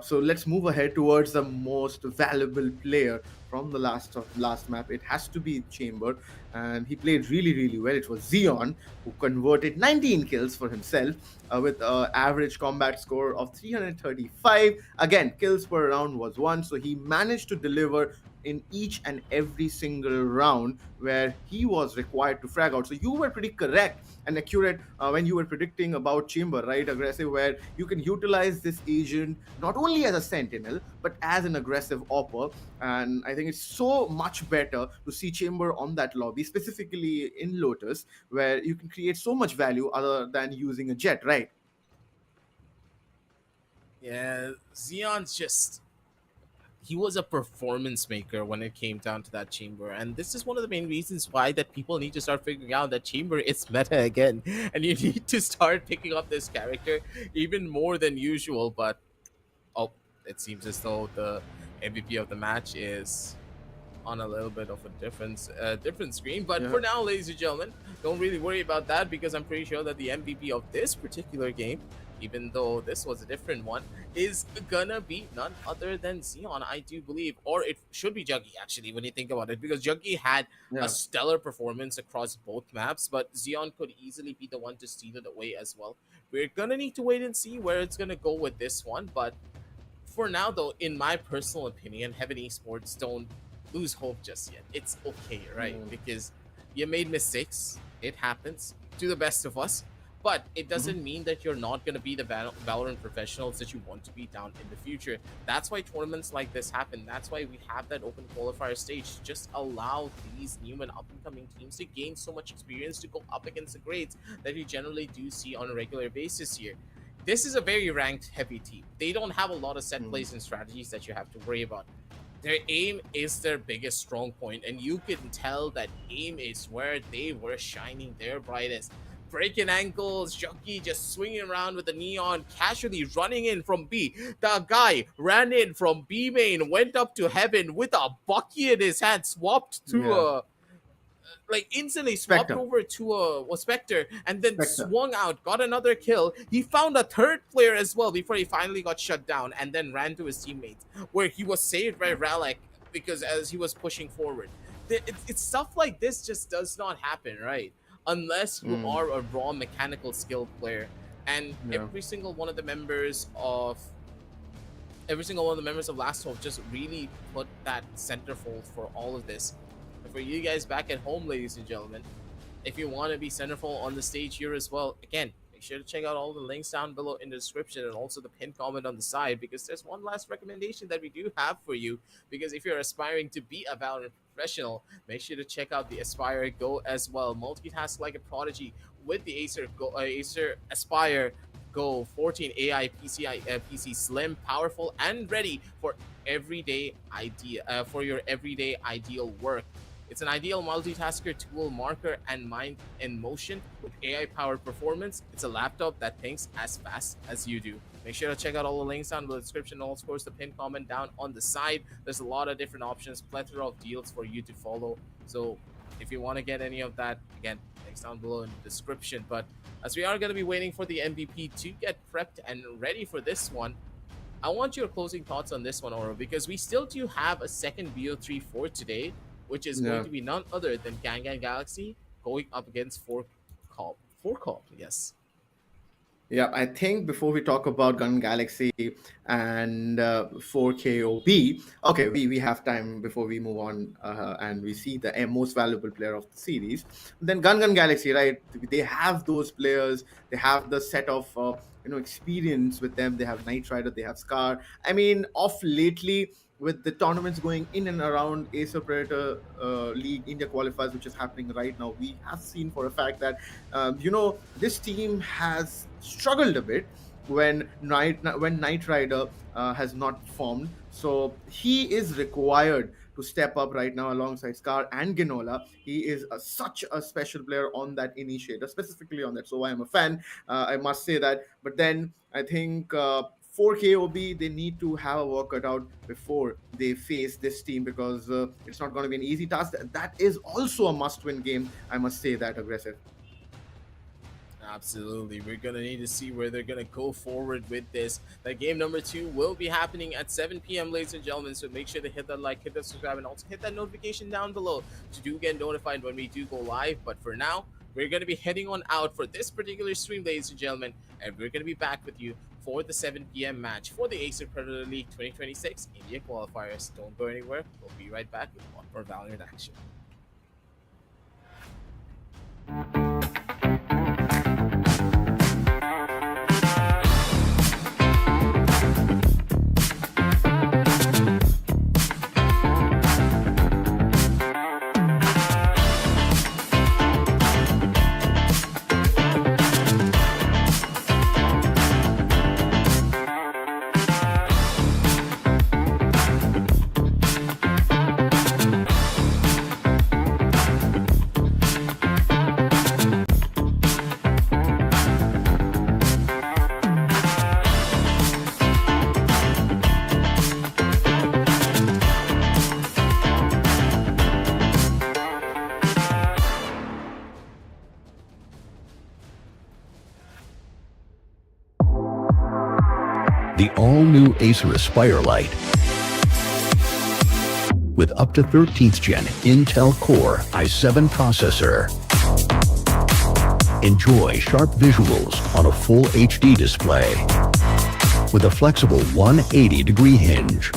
So let's move ahead towards the most valuable player from the last map. It has to be Chamber, and he played really well. It was Xeon who converted 19 kills for himself with an average combat score of 335. Again, kills per round was one, so he managed to deliver in each and every single round where he was required to frag out. So you were pretty correct and accurate when you were predicting about Chamber, right? Aggressive, where you can utilize this agent not only as a sentinel but as an aggressive opper. And I think it's so much better to see Chamber on that lobby, specifically in Lotus, where you can create so much value other than using a jet, right? Yeah, Xeon's just, he was a performance maker when it came down to that chamber, and this is one of the main reasons why that people need to start figuring out that chamber is meta again, and you need to start picking up this character even more than usual. But oh, it seems as though the MVP of the match is on a little bit of a different screen. But Yeah. for now, ladies and gentlemen, don't really worry about that, because I'm pretty sure that the MVP of this particular game, even though this was a different one, is gonna be none other than Xeon, I do believe. Or it should be Juggy, actually, when you think about it, because Juggy had a Yeah. stellar performance across both maps, but Xeon could easily be the one to steal it away as well. We're gonna need to wait and see where it's gonna go with this one, but for now, though, in my personal opinion, Heaven Esports, don't lose hope just yet. It's okay, right? Mm. Because you made mistakes. It happens to the best of us. But it doesn't mean that you're not going to be the Valorant professionals that you want to be down in the future. That's why tournaments like this happen. That's why we have that open qualifier stage. Just allow these new and up-and-coming teams to gain so much experience to go up against the grades that you generally do see on a regular basis here. This is a very ranked heavy team. They don't have a lot of set plays and strategies that you have to worry about. Their aim is their biggest strong point, and you can tell that aim is where they were shining their brightest. Breaking ankles, Junkie just swinging around with the neon, casually running in from B. The guy ran in from B main, went up to heaven with a bucky in his hand, swapped to Yeah. a, like instantly swapped Spectre. over to a Spectre, and then Spectre. swung out, got another kill. He found a third player as well before he finally got shut down, and then ran to his teammates, where he was saved by Ralek because as he was pushing forward. It's stuff like this just does not happen, right? Unless you Mm. are a raw mechanical skill player. and Yeah. every single one of the members of Last Hope just really put that centerfold for all of this. And for you guys back at home, ladies and gentlemen, if you want to be centerfold on the stage here as well, again, make sure to check out all the links down below in the description and also the pinned comment on the side, because there's one last recommendation that we do have for you. Because if you're aspiring to be a Valorant professional, make sure to check out the Aspire Go as well. Multitask like a prodigy with the Acer Aspire Go 14 AI PC, slim, powerful, and ready for your everyday ideal work. It's an ideal multitasker, tool, marker, and mind in motion with AI-powered performance. It's a laptop that thinks as fast as you do. Make sure to check out all the links down in the description, and of course the pinned comment down on the side. There's a lot of different options, plethora of deals for you to follow. So if you want to get any of that, again, links down below in the description. But as we are going to be waiting for the MVP to get prepped and ready for this one, I want your closing thoughts on this one, Oro, because we still do have a second BO3 for today, which is going to be none other than Gangan Galaxy going up against 4 yes. Yeah, I think before we talk about Gun Galaxy and 4KOB, okay, we have time before we move on and we see the most valuable player of the series. Then Gun Galaxy, right? They have those players. They have the set of experience with them. They have Knight Rider. They have Scar. I mean, off lately, with the tournaments going in and around Acer Predator League India Qualifiers, which is happening right now, we have seen for a fact that this team has struggled a bit when Knight Rider has not formed. So he is required to step up right now alongside Scar and Ginola. He is such a special player on that initiator, specifically on that. So I am a fan, I must say that. But then I think 4KOB, they need to have a work cut out before they face this team, because it's not going to be an easy task. That is also a must-win game, I must say that, Aggressive. Absolutely. We're going to need to see where they're going to go forward with this. That game number 2 will be happening at 7 p.m., ladies and gentlemen. So make sure to hit that like, hit that subscribe, and also hit that notification down below to do get notified when we do go live. But for now, we're going to be heading on out for this particular stream, ladies and gentlemen. And we're going to be back with you for the 7 p.m. match for the Acer Predator League 2026 India Qualifiers. Don't go anywhere. We'll be right back with more Valorant action. The all-new Acer Aspire Lite with up to 13th gen Intel Core i7 processor. Enjoy sharp visuals on a full HD display with a flexible 180-degree hinge.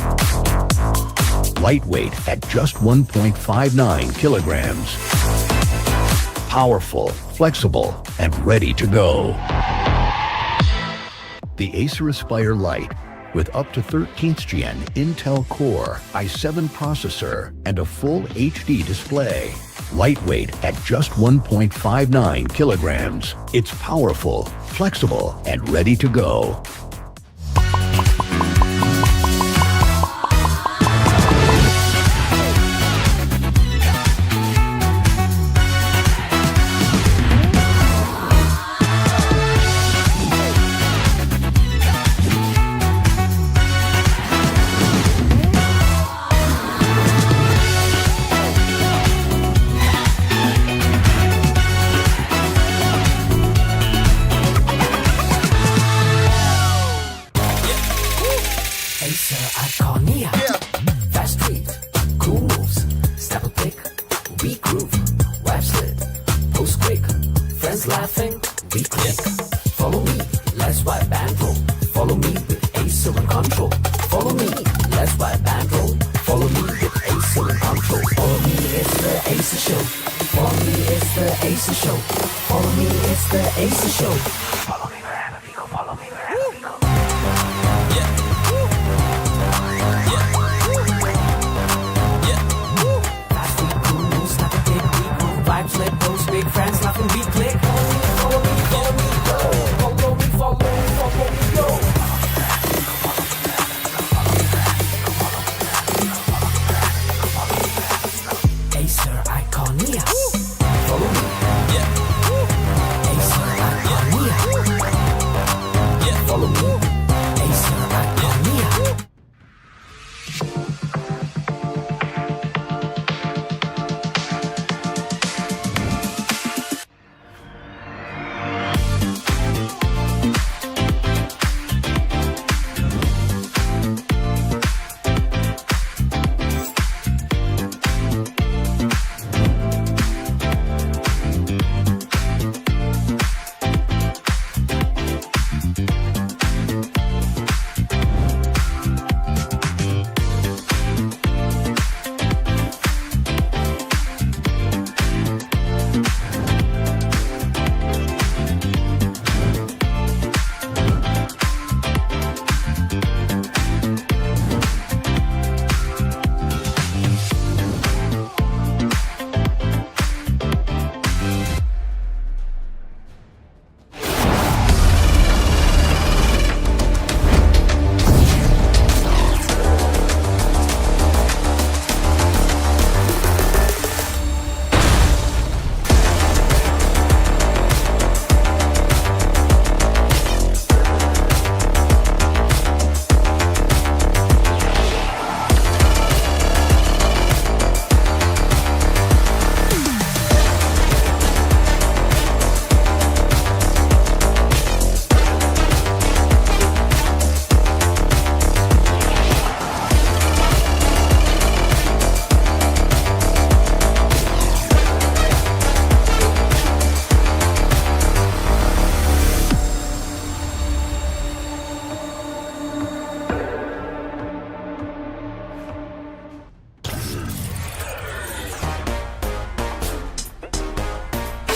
Lightweight at just 1.59 kilograms. Powerful, flexible, and ready to go. The Acer Aspire Lite with up to 13th gen Intel Core i7 processor and a full HD display. Lightweight at just 1.59 kilograms. It's powerful, flexible, and ready to go. Laughing, we click. Follow me. let's vibe and roll. Follow me with Acer in control. Follow me, let's vibe and roll. Follow me with Acer in control. Follow me, it's the Acer Show. Follow me, it's the Acer Show. Follow me, it's the Acer Show. Follow me wherever we go. Follow me wherever we go. Fast, we cool, snap a big, we groove vibes, let those big friends laugh and we click. Follow me, follow me, go. Follow me, follow me, go. Acer Iconia. Follow me. Acer Iconia. Follow me. Acer Iconia.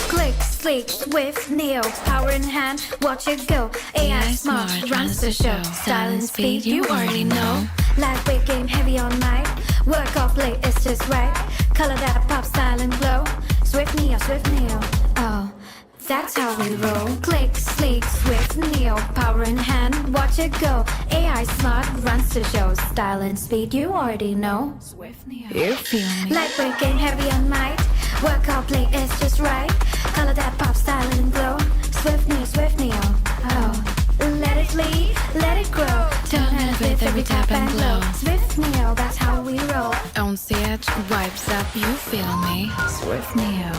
Click, sleek, swift, Neo, power in hand, watch it go. AI smart, runs the show. Style and speed, you already know. Lightweight game, heavy on mic. Work off late, it's just right. Color that pop, style and glow. Swift Neo, oh, that's how we roll. Click, sleek, swift, Neo, power in hand, watch it go. AI smart, runs the show. Style and speed, you already know. Swift Neo. You feel me? Lightweight game, heavy on mic. Work out, play, it's just right. Color that pop, style and glow. Swift Neo, oh. Let it bleed, let it grow. Turn heads with every tap and glow. Swift Neo, that's how we roll. On stage, vibes up, you feel me? Swift Neo.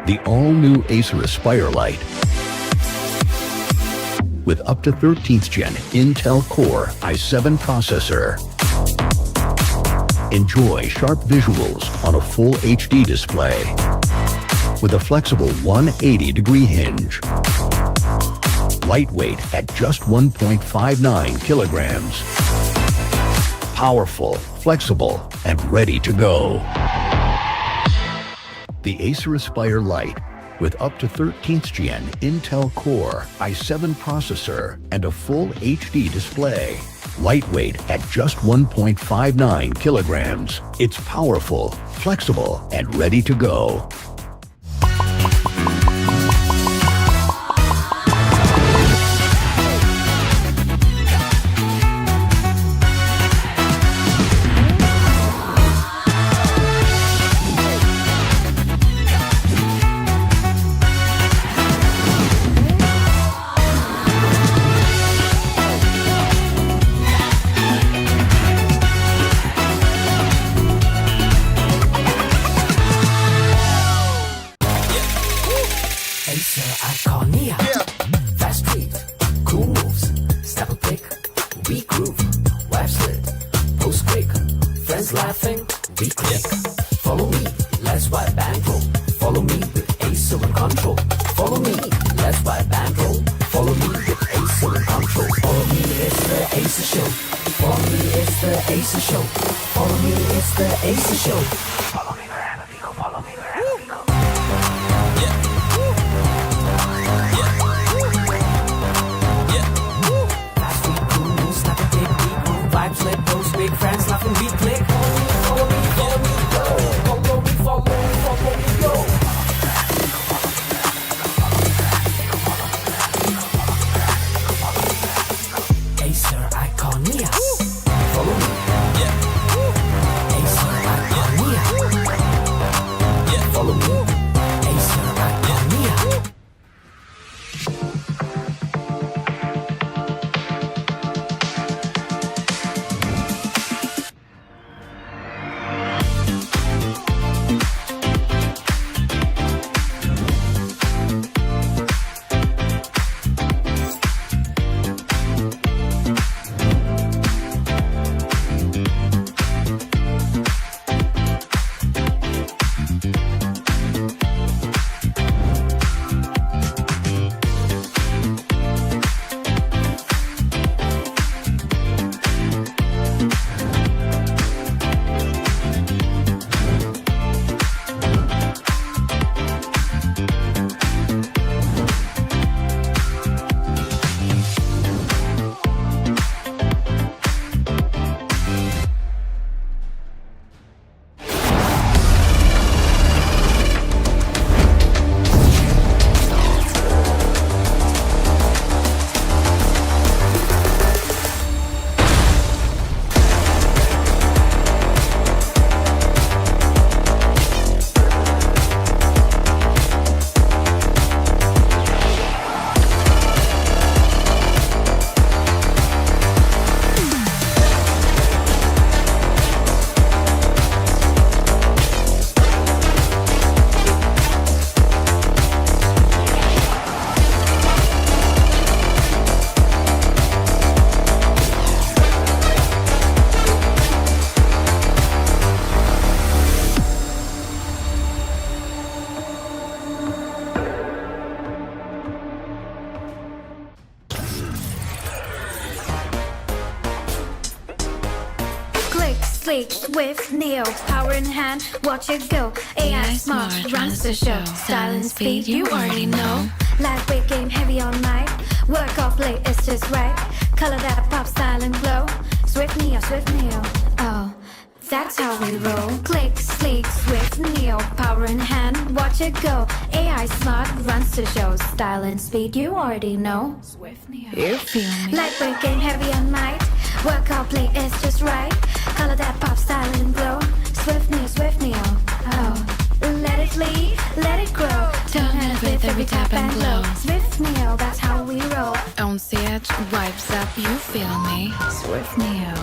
The all-new Acer Aspire Lite with up to 13th gen Intel Core i7 processor. Enjoy sharp visuals on a full HD display with a flexible 180-degree hinge. Lightweight at just 1.59 kilograms. Powerful, flexible, and ready to go. The Acer Aspire Lite with up to 13th gen Intel Core i7 processor and a full HD display. Lightweight at just 1.59 kilograms. It's powerful, flexible, and ready to go. Acer Iconia. Fast treat, cool moves, step a pick, we groove, wipe slit, post quick, friends laughing, we click. Follow me, let's wipe bankroll. Follow me with Acer and control. Follow me, let's wipe bankroll. Follow me with Acer and control. Follow me, it's the Acer show. Follow me, it's the Acer show. Follow me, it's the Acer show. Follow me wherever we go. Follow me wherever we go. Let those big friends laugh and we click. Follow me, follow me, go. Follow me, follow me, go. Acer Iconia. Follow me. Acer Iconia. Follow me. Acer Iconia. Sleek with Neo, power in hand, watch it go. AI smart, runs the show. Style and speed, you already know. Lightweight game, heavy all night. Work off late, it's just right. Color that pop, style and glow. Swift Neo, oh, that's how we roll. Click, sleek, swift Neo, power in hand, watch it go. AI smart, runs the show. Style and speed, you already know. Swift Neo, You feel me? lightweight game, heavy all night. Work out play, it's just right. Color that pop, style and glow. Swift Neo, oh. Let it lead, let it grow. Turn it with every tap and glow. Swift Neo, that's how we roll. On the edge, vibes up, you feel me? Swift Neo.